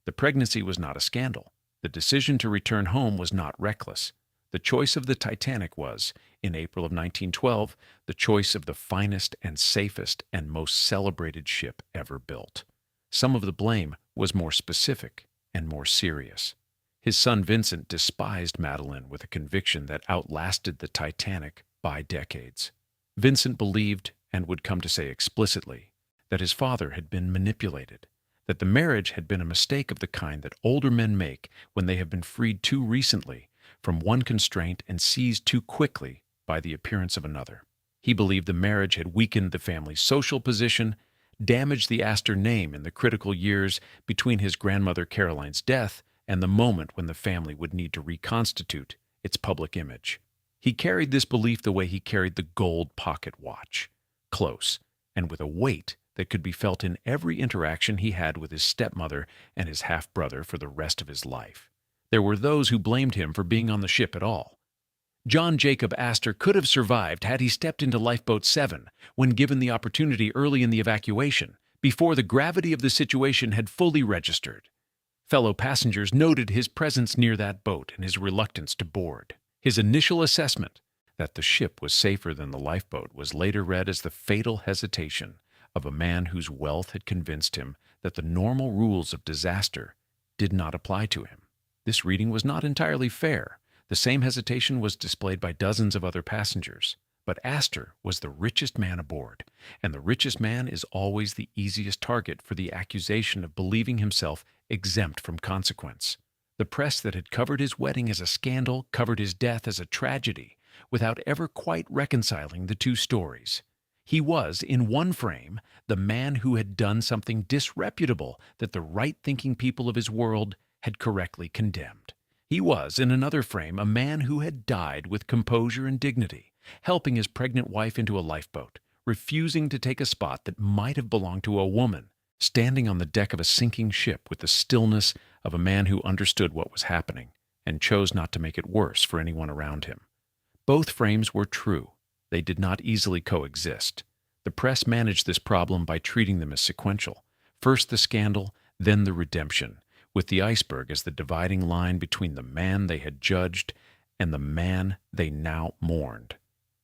A: The pregnancy was not a scandal. The decision to return home was not reckless. The choice of the Titanic was, in April of 1912, the choice of the finest and safest and most celebrated ship ever built. Some of the blame was more specific and more serious. His son Vincent despised Madeline with a conviction that outlasted the Titanic by decades. Vincent believed, and would come to say explicitly, that his father had been manipulated, that the marriage had been a mistake of the kind that older men make when they have been freed too recently from one constraint and seized too quickly by the appearance of another. He believed the marriage had weakened the family's social position, damaged the Astor name in the critical years between his grandmother Caroline's death and the moment when the family would need to reconstitute its public image. He carried this belief the way he carried the gold pocket watch, close and with a weight that could be felt in every interaction he had with his stepmother and his half-brother for the rest of his life. There were those who blamed him for being on the ship at all. John Jacob Astor could have survived had he stepped into Lifeboat 7 when given the opportunity early in the evacuation, before the gravity of the situation had fully registered. Fellow passengers noted his presence near that boat and his reluctance to board. His initial assessment that the ship was safer than the lifeboat was later read as the fatal hesitation of a man whose wealth had convinced him that the normal rules of disaster did not apply to him. This reading was not entirely fair. The same hesitation was displayed by dozens of other passengers. But Astor was the richest man aboard, and the richest man is always the easiest target for the accusation of believing himself exempt from consequence. The press that had covered his wedding as a scandal covered his death as a tragedy, without ever quite reconciling the two stories. He was, in one frame, the man who had done something disreputable that the right-thinking people of his world had correctly condemned. He was, in another frame, a man who had died with composure and dignity, helping his pregnant wife into a lifeboat, refusing to take a spot that might have belonged to a woman, standing on the deck of a sinking ship with the stillness of a man who understood what was happening and chose not to make it worse for anyone around him. Both frames were true. They did not easily coexist. The press managed this problem by treating them as sequential. First the scandal, then the redemption, with the iceberg as the dividing line between the man they had judged and the man they now mourned.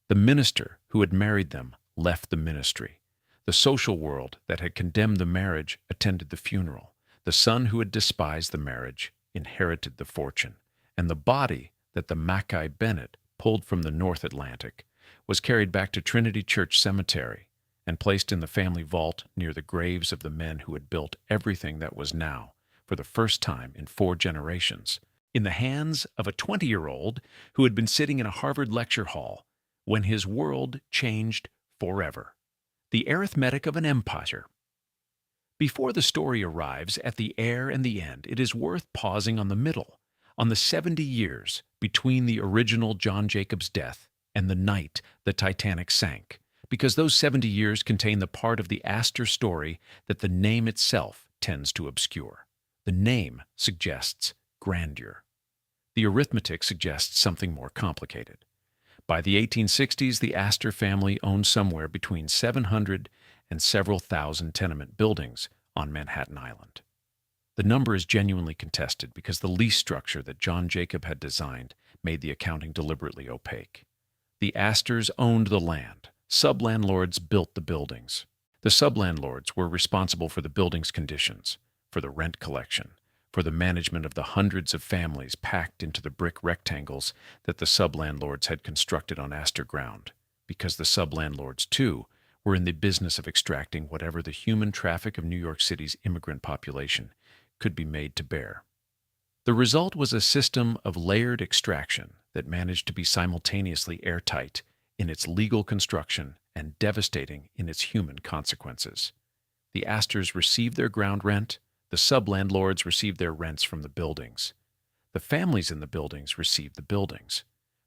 A: The minister who had married them left the ministry. The social world that had condemned the marriage attended the funeral. The son who had despised the marriage inherited the fortune. And the body that the Mackay-Bennett pulled from the North Atlantic was carried back to Trinity Church Cemetery and placed in the family vault near the graves of the men who had built everything that was now, for the first time in 4 generations, in the hands of a 20-year-old who had been sitting in a Harvard lecture hall when his world changed forever. The arithmetic of an empire. Before the story arrives at the air and the end, it is worth pausing on the middle, on the 70 years between the original John Jacob's death and the night the Titanic sank, because those 70 years contain the part of the Astor story that the name itself tends to obscure. The name suggests grandeur. The arithmetic suggests something more complicated. By the 1860s, the Astor family owned somewhere between 700 and several thousand tenement buildings on Manhattan Island. The number is genuinely contested because the lease structure that John Jacob had designed made the accounting deliberately opaque. The Astors owned the land. Sublandlords built the buildings. The sublandlords were responsible for the building's conditions, for the rent collection, for the management of the hundreds of families packed into the brick rectangles that the sublandlords had constructed on Astor ground, because the sublandlords, too, were in the business of extracting whatever the human traffic of New York City's immigrant population could be made to bear. The result was a system of layered extraction that managed to be simultaneously airtight in its legal construction and devastating in its human consequences. The Astors received their ground rent. The sublandlords received their rents from the buildings. The families in the buildings received the buildings.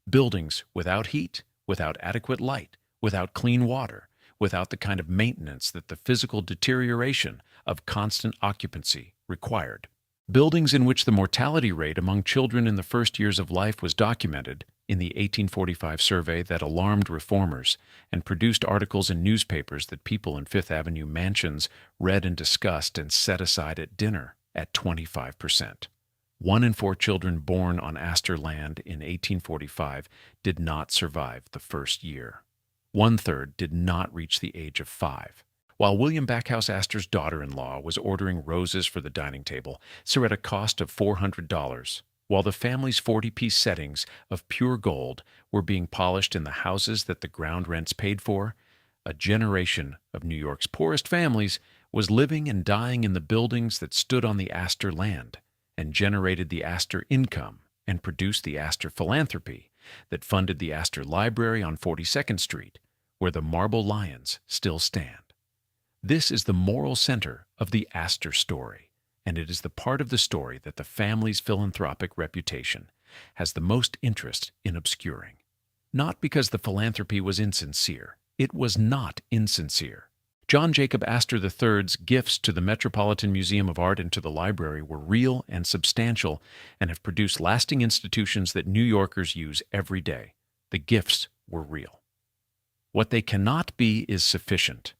A: Buildings without heat, without adequate light, without clean water, without the kind of maintenance that the physical deterioration of constant occupancy required. Buildings in which the mortality rate among children in the first years of life was documented in the 1845 survey that alarmed reformers and produced articles in newspapers that people in Fifth Avenue mansions read and discussed and set aside at dinner at 25%. 1 in 4 children born on Astor land in 1845 did not survive the first year. 1/3 did not reach the age of 5. While William Backhouse Astor's daughter-in-law was ordering roses for the dining table, at a cost of $400, while the family's 40-piece settings of pure gold were being polished in the houses that the ground rents paid for, a generation of New York's poorest families was living and dying in the buildings that stood on the Astor land and generated the Astor income and produced the Astor philanthropy that funded the Astor Library on 42nd Street, where the marble lions still stand. This is the moral center of the Astor story, and it is the part of the story that the family's philanthropic reputation has the most interest in obscuring. Not because the philanthropy was insincere. It was not insincere. John Jacob Astor III's gifts to the Metropolitan Museum of Art and to the library were real and substantial and have produced lasting institutions that New Yorkers use every day. The gifts were real. What they cannot be is sufficient.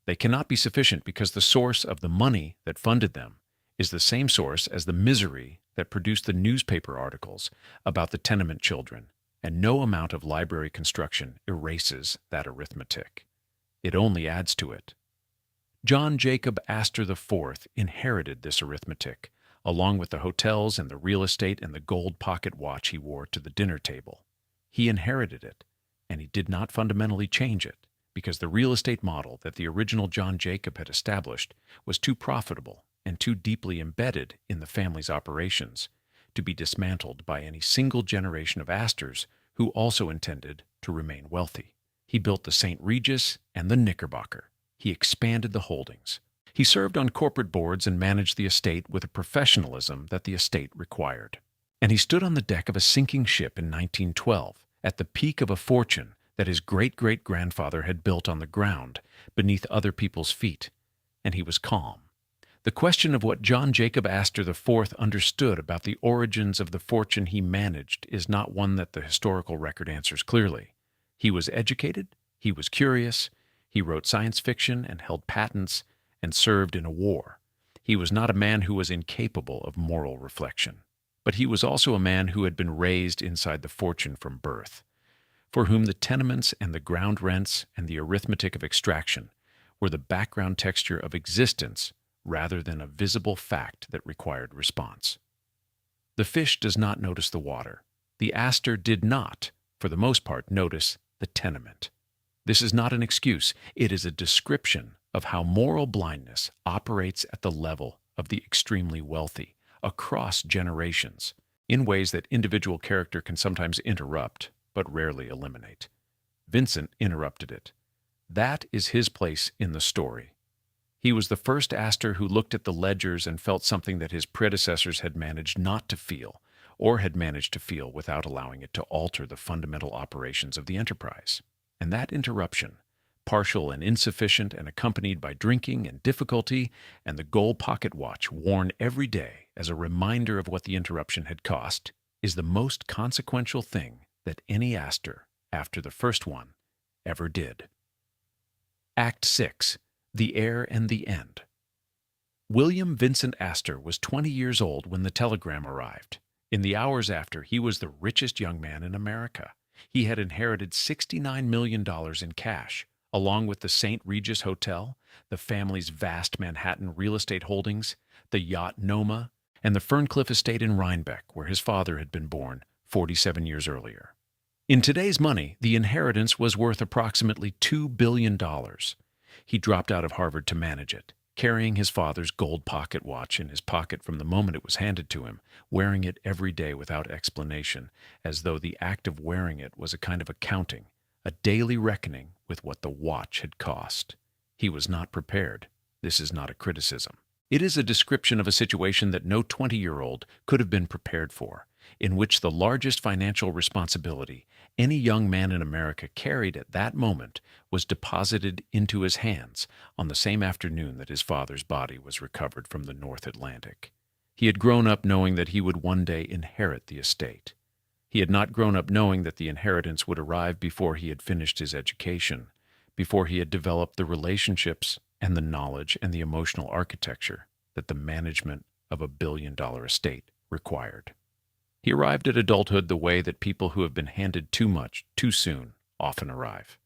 A: They cannot be sufficient because the source of the money that funded them is the same source as the misery that produced the newspaper articles about the tenement children, and no amount of library construction erases that arithmetic. It only adds to it. John Jacob Astor IV inherited this arithmetic, along with the hotels and the real estate and the gold pocket watch he wore to the dinner table. He inherited it, and he did not fundamentally change it, because the real estate model that the original John Jacob had established was too profitable and too deeply embedded in the family's operations to be dismantled by any single generation of Astors who also intended to remain wealthy. He built the St. Regis and the Knickerbocker. He expanded the holdings. He served on corporate boards and managed the estate with a professionalism that the estate required. And he stood on the deck of a sinking ship in 1912, at the peak of a fortune that his great-great-grandfather had built on the ground, beneath other people's feet, and he was calm. The question of what John Jacob Astor IV understood about the origins of the fortune he managed is not one that the historical record answers clearly. He was educated, he was curious, he wrote science fiction and held patents, and served in a war. He was not a man who was incapable of moral reflection, but he was also a man who had been raised inside the fortune from birth, for whom the tenements and the ground rents and the arithmetic of extraction were the background texture of existence rather than a visible fact that required response. The fish does not notice the water. The Astor did not, for the most part, notice the tenement. This is not an excuse. It is a description of how moral blindness operates at the level of the extremely wealthy, across generations, in ways that individual character can sometimes interrupt, but rarely eliminate. Vincent interrupted it. That is his place in the story. He was the first Astor who looked at the ledgers and felt something that his predecessors had managed not to feel, or had managed to feel without allowing it to alter the fundamental operations of the enterprise. And that interruption, partial and insufficient and accompanied by drinking and difficulty and the gold pocket watch worn every day as a reminder of what the interruption had cost, is the most consequential thing that any Astor, after the first one, ever did. Act 6. The Heir and the End. William Vincent Astor was 20 years old when the telegram arrived. In the hours after, he was the richest young man in America. He had inherited $69 million in cash, along with the St. Regis Hotel, the family's vast Manhattan real estate holdings, the yacht Noma, and the Ferncliff estate in Rhinebeck, where his father had been born 47 years earlier. In today's money, the inheritance was worth approximately $2 billion. He dropped out of Harvard to manage it, carrying his father's gold pocket watch in his pocket from the moment it was handed to him, wearing it every day without explanation, as though the act of wearing it was a kind of accounting, a daily reckoning with what the watch had cost. He was not prepared. This is not a criticism. It is a description of a situation that no 20-year-old could have been prepared for, in which the largest financial responsibility any young man in America carried at that moment was deposited into his hands on the same afternoon that his father's body was recovered from the North Atlantic. He had grown up knowing that he would one day inherit the estate. He had not grown up knowing that the inheritance would arrive before he had finished his education, before he had developed the relationships and the knowledge and the emotional architecture that the management of $1 billion estate required. He arrived at adulthood the way that people who have been handed too much too soon often arrive,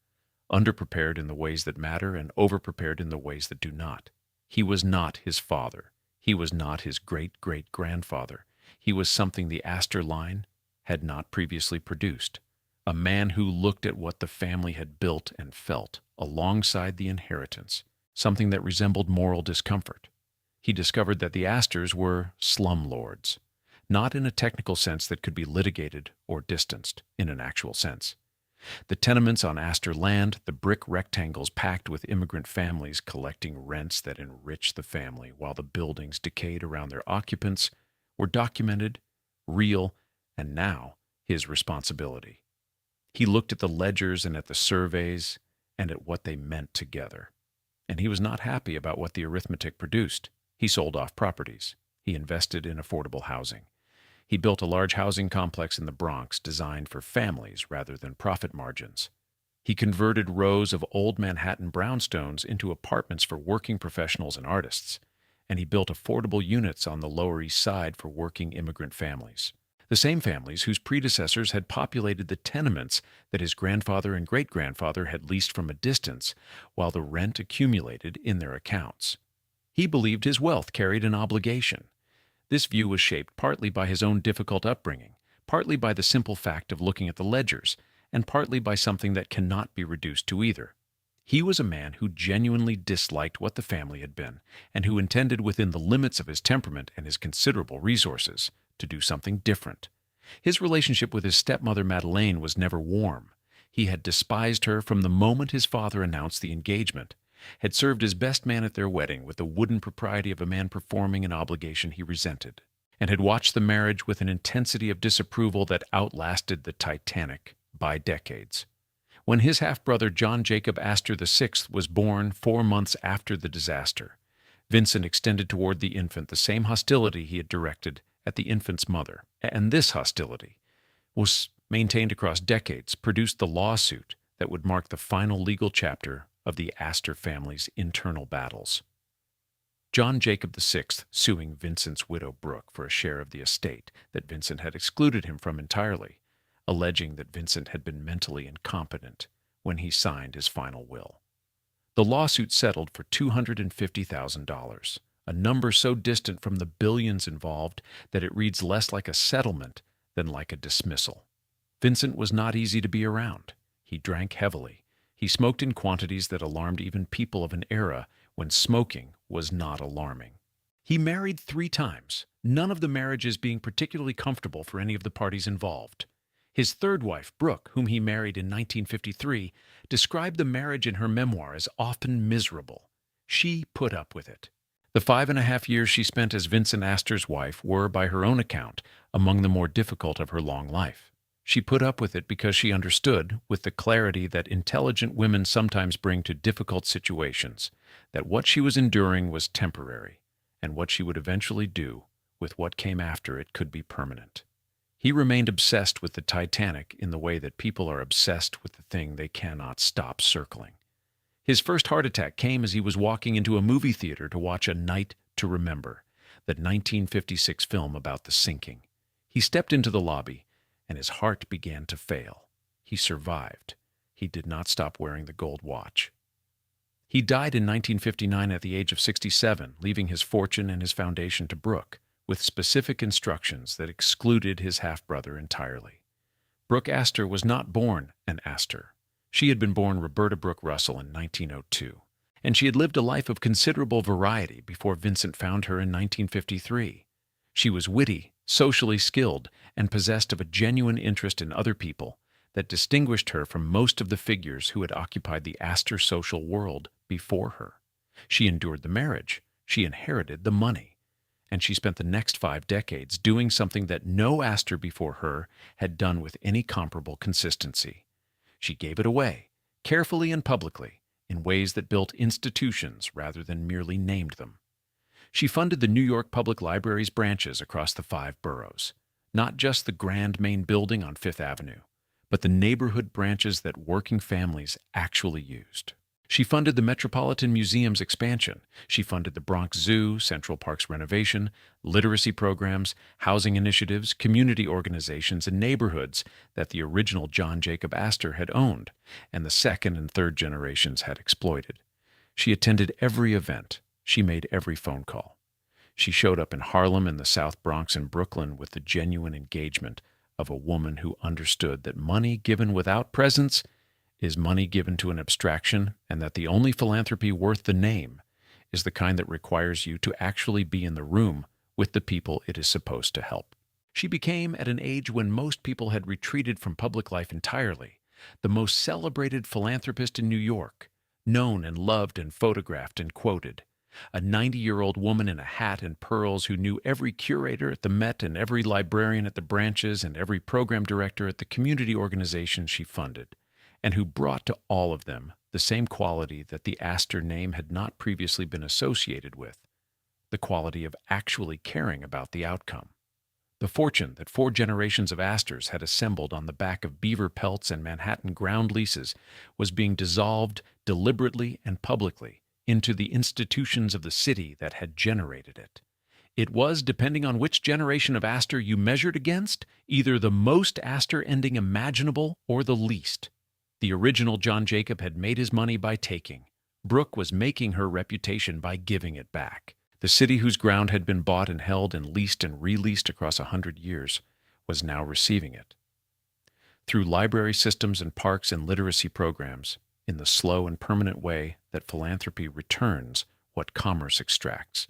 A: underprepared in the ways that matter and overprepared in the ways that do not. He was not his father. He was not his great-great-grandfather. He was something the Astor line had not previously produced, a man who looked at what the family had built and felt alongside the inheritance, something that resembled moral discomfort. He discovered that the Astors were slumlords, not in a technical sense that could be litigated or distanced in an actual sense. The tenements on Astor land, the brick rectangles packed with immigrant families collecting rents that enriched the family while the buildings decayed around their occupants, were documented, real, and now his responsibility. He looked at the ledgers and at the surveys and at what they meant together. And he was not happy about what the arithmetic produced. He sold off properties. He invested in affordable housing. He built a large housing complex in the Bronx designed for families rather than profit margins. He converted rows of old Manhattan brownstones into apartments for working professionals and artists, and he built affordable units on the Lower East Side for working immigrant families. The same families whose predecessors had populated the tenements that his grandfather and great-grandfather had leased from a distance, while the rent accumulated in their accounts. He believed his wealth carried an obligation. This view was shaped partly by his own difficult upbringing, partly by the simple fact of looking at the ledgers, and partly by something that cannot be reduced to either. He was a man who genuinely disliked what the family had been, and who intended within the limits of his temperament and his considerable resources to do something different. His relationship with his stepmother Madeleine was never warm. He had despised her from the moment his father announced the engagement, had served as best man at their wedding with the wooden propriety of a man performing an obligation he resented, and had watched the marriage with an intensity of disapproval that outlasted the Titanic by decades. When his half-brother John Jacob Astor IV was born 4 months after the disaster, Vincent extended toward the infant the same hostility he had directed at the infant's mother, and this hostility was maintained across decades, produced the lawsuit that would mark the final legal chapter of the Astor family's internal battles. John Jacob VI suing Vincent's widow Brooke for a share of the estate that Vincent had excluded him from entirely, alleging that Vincent had been mentally incompetent when he signed his final will. The lawsuit settled for $250,000, a number so distant from the billions involved that it reads less like a settlement than like a dismissal. Vincent was not easy to be around. He drank heavily. He smoked in quantities that alarmed even people of an era when smoking was not alarming. He married 3 times, none of the marriages being particularly comfortable for any of the parties involved. His third wife, Brooke, whom he married in 1953, described the marriage in her memoir as often miserable. She put up with it. The 5.5 years she spent as Vincent Astor's wife were, by her own account, among the more difficult of her long life. She put up with it because she understood, with the clarity that intelligent women sometimes bring to difficult situations, that what she was enduring was temporary, and what she would eventually do with what came after it could be permanent. He remained obsessed with the Titanic in the way that people are obsessed with the thing they cannot stop circling. His first heart attack came as he was walking into a movie theater to watch A Night to Remember, the 1956 film about the sinking. He stepped into the lobby, and his heart began to fail. He survived. He did not stop wearing the gold watch. He died in 1959 at the age of 67, leaving his fortune and his foundation to Brooke, with specific instructions that excluded his half-brother entirely. Brooke Astor was not born an Astor. She had been born Roberta Brooke Russell in 1902, and she had lived a life of considerable variety before Vincent found her in 1953. She was witty, socially skilled, and possessed of a genuine interest in other people that distinguished her from most of the figures who had occupied the Astor social world before her. She endured the marriage, she inherited the money, and she spent the next 5 decades doing something that no Astor before her had done with any comparable consistency. She gave it away, carefully and publicly, in ways that built institutions rather than merely named them. She funded the New York Public Library's branches across the 5 boroughs, not just the grand main building on Fifth Avenue, but the neighborhood branches that working families actually used. She funded the Metropolitan Museum's expansion. She funded the Bronx Zoo, Central Park's renovation, literacy programs, housing initiatives, community organizations, and neighborhoods that the original John Jacob Astor had owned and the second and third generations had exploited. She attended every event. She made every phone call. She showed up in Harlem and the South Bronx and Brooklyn with the genuine engagement of a woman who understood that money given without presence is money given to an abstraction, and that the only philanthropy worth the name is the kind that requires you to actually be in the room with the people it is supposed to help. She became, at an age when most people had retreated from public life entirely, the most celebrated philanthropist in New York, known and loved and photographed and quoted. A 90-year-old woman in a hat and pearls who knew every curator at the Met and every librarian at the branches and every program director at the community organization she funded, and who brought to all of them the same quality that the Astor name had not previously been associated with, the quality of actually caring about the outcome. The fortune that 4 generations of Astors had assembled on the back of beaver pelts and Manhattan ground leases was being dissolved deliberately and publicly into the institutions of the city that had generated it. It was, depending on which generation of Astor you measured against, either the most Astor ending imaginable or the least. The original John Jacob had made his money by taking. Brooke was making her reputation by giving it back. The city whose ground had been bought and held and leased and released across 100 years was now receiving it. Through library systems and parks and literacy programs, in the slow and permanent way that philanthropy returns what commerce extracts,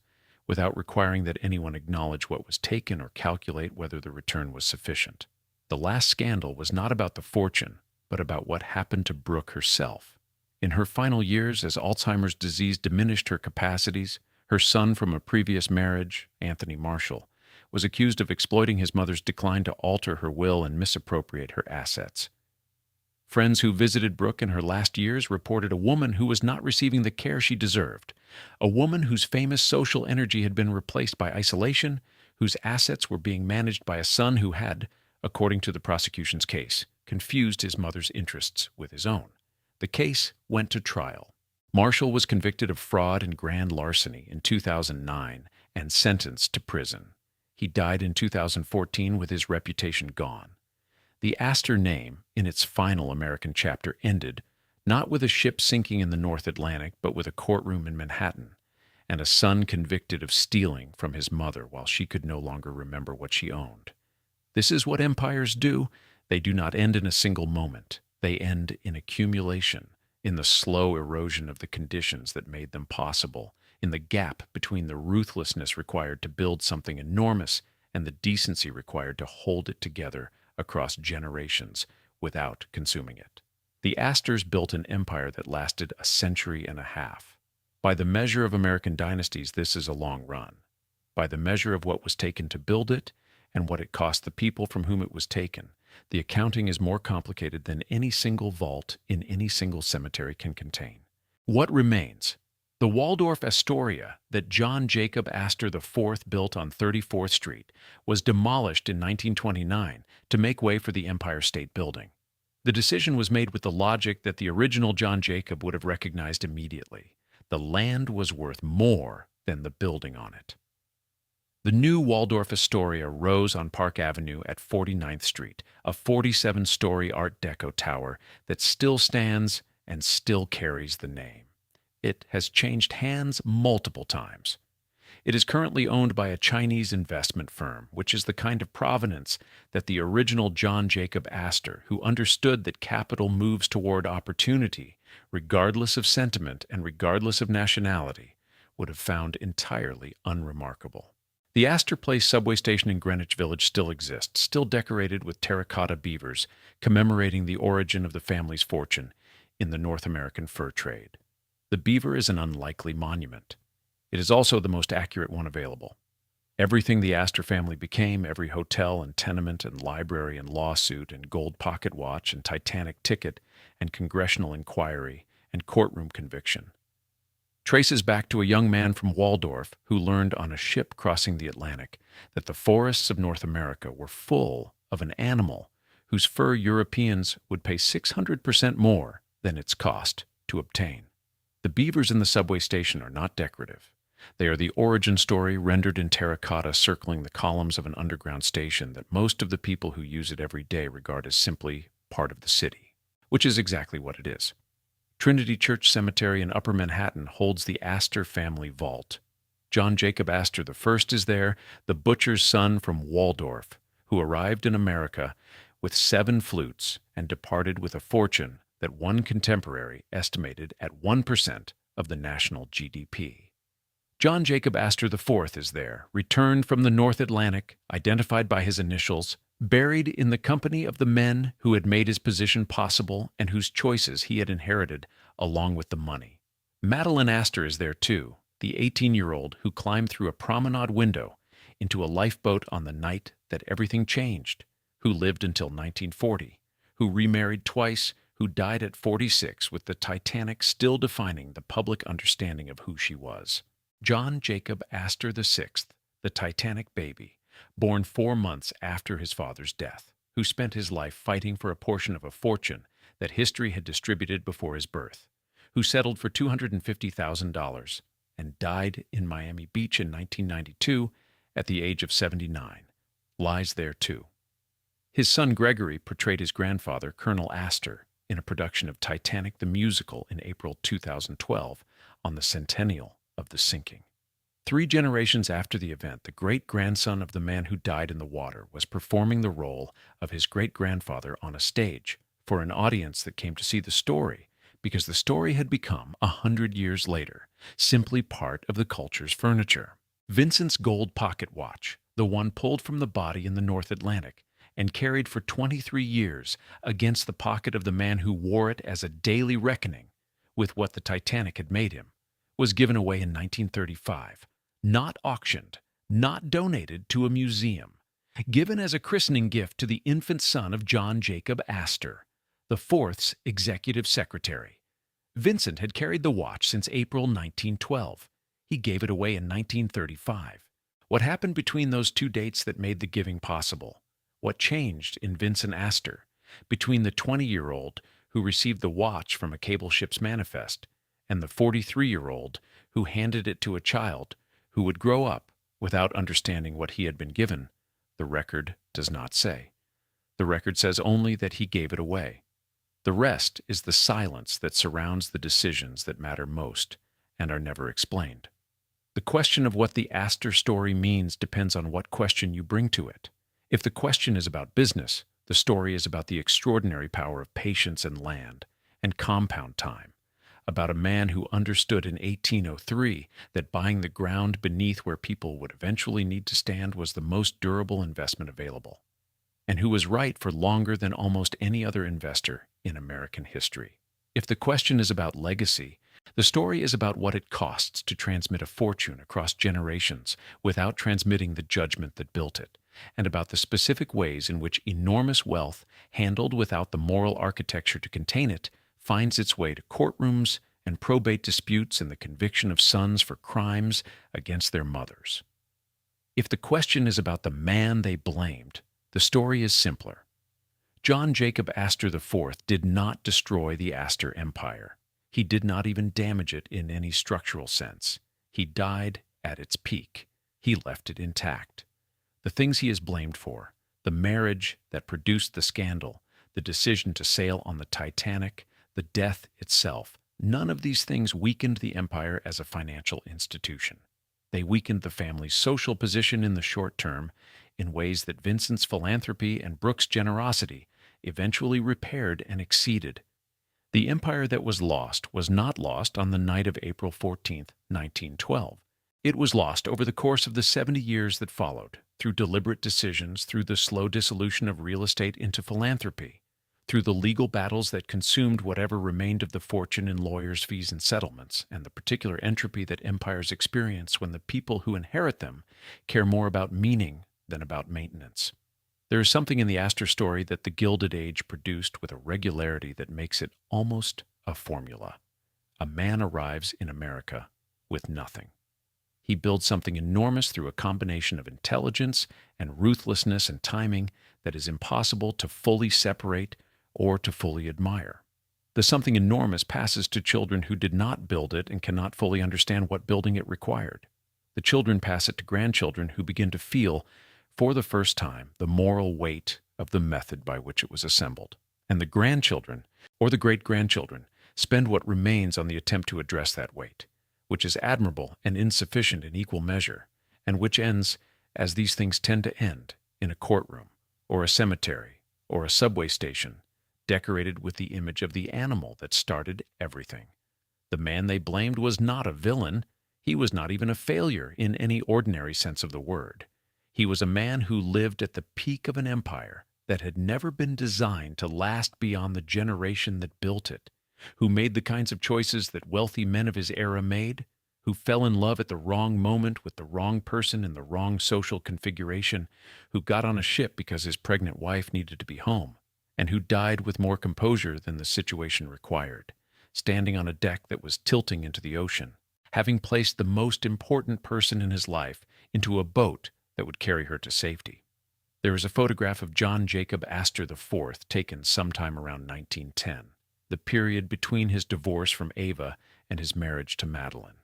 A: without requiring that anyone acknowledge what was taken or calculate whether the return was sufficient. The last scandal was not about the fortune, but about what happened to Brooke herself. In her final years, as Alzheimer's disease diminished her capacities, her son from a previous marriage, Anthony Marshall, was accused of exploiting his mother's decline to alter her will and misappropriate her assets. Friends who visited Brooke in her last years reported a woman who was not receiving the care she deserved, a woman whose famous social energy had been replaced by isolation, whose assets were being managed by a son who had, according to the prosecution's case, confused his mother's interests with his own. The case went to trial. Marshall was convicted of fraud and grand larceny in 2009 and sentenced to prison. He died in 2014 with his reputation gone. The Astor name, in its final American chapter, ended not with a ship sinking in the North Atlantic, but with a courtroom in Manhattan, and a son convicted of stealing from his mother while she could no longer remember what she owned. This is what empires do. They do not end in a single moment. They end in accumulation, in the slow erosion of the conditions that made them possible, in the gap between the ruthlessness required to build something enormous and the decency required to hold it together across generations without consuming it. The Astors built an empire that lasted a century and a half. By the measure of American dynasties, this is a long run. By the measure of what was taken to build it and what it cost the people from whom it was taken, the accounting is more complicated than any single vault in any single cemetery can contain. What remains? The Waldorf-Astoria that John Jacob Astor IV built on 34th Street was demolished in 1929 to make way for the Empire State Building. The decision was made with the logic that the original John Jacob would have recognized immediately. The land was worth more than the building on it. The new Waldorf-Astoria rose on Park Avenue at 49th Street, a 47-story Art Deco tower that still stands and still carries the name. It has changed hands multiple times. It is currently owned by a Chinese investment firm, which is the kind of provenance that the original John Jacob Astor, who understood that capital moves toward opportunity, regardless of sentiment and regardless of nationality, would have found entirely unremarkable. The Astor Place subway station in Greenwich Village still exists, still decorated with terracotta beavers, commemorating the origin of the family's fortune in the North American fur trade. The beaver is an unlikely monument. It is also the most accurate one available. Everything the Astor family became, every hotel and tenement and library and lawsuit and gold pocket watch and Titanic ticket and congressional inquiry and courtroom conviction, traces back to a young man from Waldorf who learned on a ship crossing the Atlantic that the forests of North America were full of an animal whose fur Europeans would pay 600% more than its cost to obtain. The beavers in the subway station are not decorative. They are the origin story rendered in terracotta circling the columns of an underground station that most of the people who use it every day regard as simply part of the city, which is exactly what it is. Trinity Church Cemetery in Upper Manhattan holds the Astor family vault. John Jacob Astor I is there, the butcher's son from Waldorf, who arrived in America with 7 flutes and departed with a fortune that one contemporary estimated at 1% of the national GDP. John Jacob Astor IV is there, returned from the North Atlantic, identified by his initials, buried in the company of the men who had made his position possible and whose choices he had inherited along with the money. Madeline Astor is there too, the 18-year-old who climbed through a promenade window into a lifeboat on the night that everything changed, who lived until 1940, who remarried twice, who died at 46 with the Titanic still defining the public understanding of who she was. John Jacob Astor VI, the Titanic baby, born 4 months after his father's death, who spent his life fighting for a portion of a fortune that history had distributed before his birth, who settled for $250,000 and died in Miami Beach in 1992 at the age of 79, lies there too. His son Gregory portrayed his grandfather, Colonel Astor, in a production of Titanic the Musical in April 2012 on the centennial of the sinking. 3 generations after the event, the great-grandson of the man who died in the water was performing the role of his great-grandfather on a stage for an audience that came to see the story because the story had become, 100 years later, simply part of the culture's furniture. Vincent's gold pocket watch, the one pulled from the body in the North Atlantic and carried for 23 years against the pocket of the man who wore it as a daily reckoning with what the Titanic had made him, was given away in 1935, not auctioned, not donated to a museum, given as a christening gift to the infant son of John Jacob Astor, the Fourth's executive secretary. Vincent had carried the watch since April 1912. He gave it away in 1935. What happened between those 2 dates that made the giving possible? What changed in Vincent Astor between the 20-year-old who received the watch from a cable ship's manifest and the 43-year-old who handed it to a child who would grow up without understanding what he had been given? The record does not say. The record says only that he gave it away. The rest is the silence that surrounds the decisions that matter most and are never explained. The question of what the Astor story means depends on what question you bring to it. If the question is about business, the story is about the extraordinary power of patience and land and compound time, about a man who understood in 1803 that buying the ground beneath where people would eventually need to stand was the most durable investment available, and who was right for longer than almost any other investor in American history. If the question is about legacy, the story is about what it costs to transmit a fortune across generations without transmitting the judgment that built it, and about the specific ways in which enormous wealth, handled without the moral architecture to contain it, finds its way to courtrooms and probate disputes and the conviction of sons for crimes against their mothers. If the question is about the man they blamed, the story is simpler. John Jacob Astor IV did not destroy the Astor Empire. He did not even damage it in any structural sense. He died at its peak. He left it intact. The things he is blamed for, the marriage that produced the scandal, the decision to sail on the Titanic, the death itself, none of these things weakened the empire as a financial institution. They weakened the family's social position in the short term in ways that Vincent's philanthropy and Brooks' generosity eventually repaired and exceeded. The empire that was not lost on the night of April 14, 1912. It was lost over the course of the 70 years that followed, through deliberate decisions, through the slow dissolution of real estate into philanthropy, through the legal battles that consumed whatever remained of the fortune in lawyers' fees and settlements, and the particular entropy that empires experience when the people who inherit them care more about meaning than about maintenance. There is something in the Astor story that the Gilded Age produced with a regularity that makes it almost a formula. a man arrives in America with nothing. He builds something enormous through a combination of intelligence and ruthlessness and timing that is impossible to fully separate or to fully admire. The something enormous passes to children who did not build it and cannot fully understand what building it required. The children pass it to grandchildren who begin to feel, for the first time, the moral weight of the method by which it was assembled. And the grandchildren, or the great-grandchildren, spend what remains on the attempt to address that weight, which is admirable and insufficient in equal measure, and which ends, as these things tend to end, in a courtroom, or a cemetery, or a subway station, decorated with the image of the animal that started everything. The man they blamed was not a villain. He was not even a failure in any ordinary sense of the word. He was a man who lived at the peak of an empire that had never been designed to last beyond the generation that built it, who made the kinds of choices that wealthy men of his era made, who fell in love at the wrong moment with the wrong person in the wrong social configuration, who got on a ship because his pregnant wife needed to be home, and who died with more composure than the situation required, standing on a deck that was tilting into the ocean, having placed the most important person in his life into a boat that would carry her to safety. There is a photograph of John Jacob Astor IV taken sometime around 1910, the period between his divorce from Ava and his marriage to Madeline.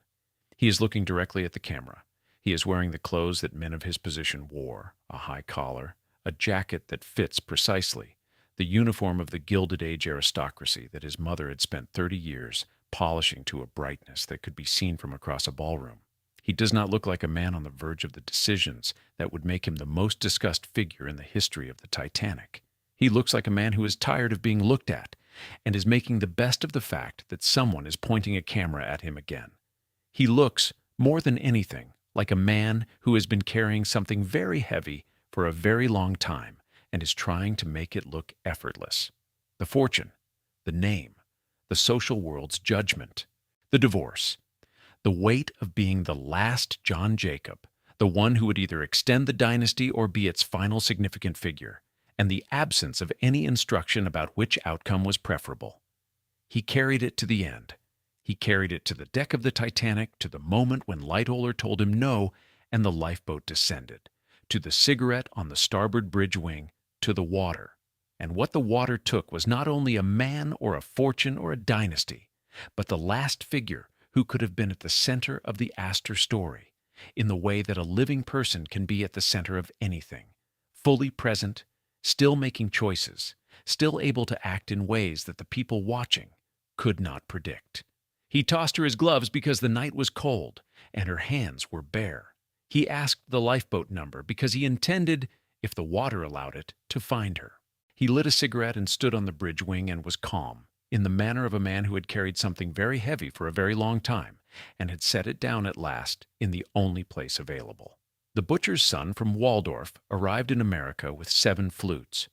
A: He is looking directly at the camera. He is wearing the clothes that men of his position wore, a high collar, a jacket that fits precisely, the uniform of the Gilded Age aristocracy that his mother had spent 30 years polishing to a brightness that could be seen from across a ballroom. He does not look like a man on the verge of the decisions that would make him the most discussed figure in the history of the Titanic. He looks like a man who is tired of being looked at and is making the best of the fact that someone is pointing a camera at him again. He looks, more than anything, like a man who has been carrying something very heavy for a very long time and is trying to make it look effortless. The fortune, the name, the social world's judgment, the divorce, the weight of being the last John Jacob, the one who would either extend the dynasty or be its final significant figure, and the absence of any instruction about which outcome was preferable. He carried it to the end. He carried it to the deck of the Titanic, to the moment when Lightoller told him no and the lifeboat descended, to the cigarette on the starboard bridge wing, to the water. And what the water took was not only a man or a fortune or a dynasty, but the last figure who could have been at the center of the Astor story, in the way that a living person can be at the center of anything, fully present, still making choices, still able to act in ways that the people watching could not predict. He tossed her his gloves because the night was cold and her hands were bare. He asked the lifeboat number because he intended, if the water allowed it, to find her. He lit a cigarette and stood on the bridge wing and was calm, in the manner of a man who had carried something very heavy for a very long time and had set it down at last in the only place available. The butcher's son from Waldorf arrived in America with 7 flutes.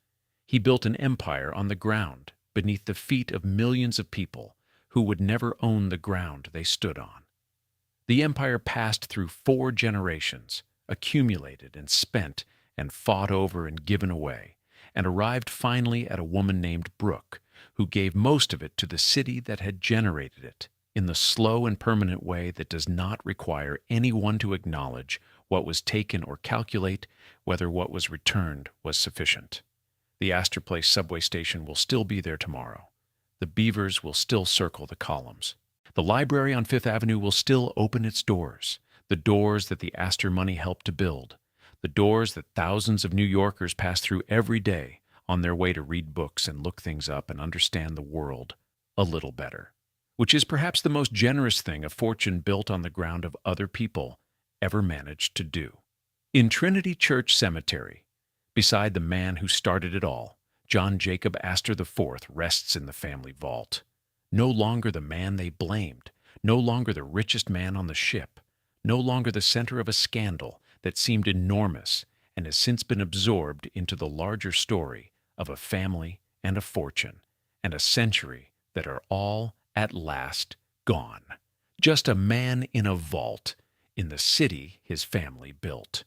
A: He built an empire on the ground beneath the feet of millions of people who would never own the ground they stood on. The empire passed through 4 generations, accumulated and spent and fought over and given away, and arrived finally at a woman named Brooke, who gave most of it to the city that had generated it, in the slow and permanent way that does not require anyone to acknowledge what was taken or calculate whether what was returned was sufficient. The Astor Place subway station will still be there tomorrow. The beavers will still circle the columns. The library on Fifth Avenue will still open its doors, the doors that the Astor money helped to build, the doors that thousands of New Yorkers pass through every day on their way to read books and look things up and understand the world a little better, which is perhaps the most generous thing a fortune built on the ground of other people ever managed to do. In Trinity Church Cemetery, beside the man who started it all, John Jacob Astor IV rests in the family vault. No longer the man they blamed, no longer the richest man on the ship, no longer the center of a scandal that seemed enormous and has since been absorbed into the larger story of a family and a fortune and a century that are all at last gone. Just a man in a vault in the city his family built.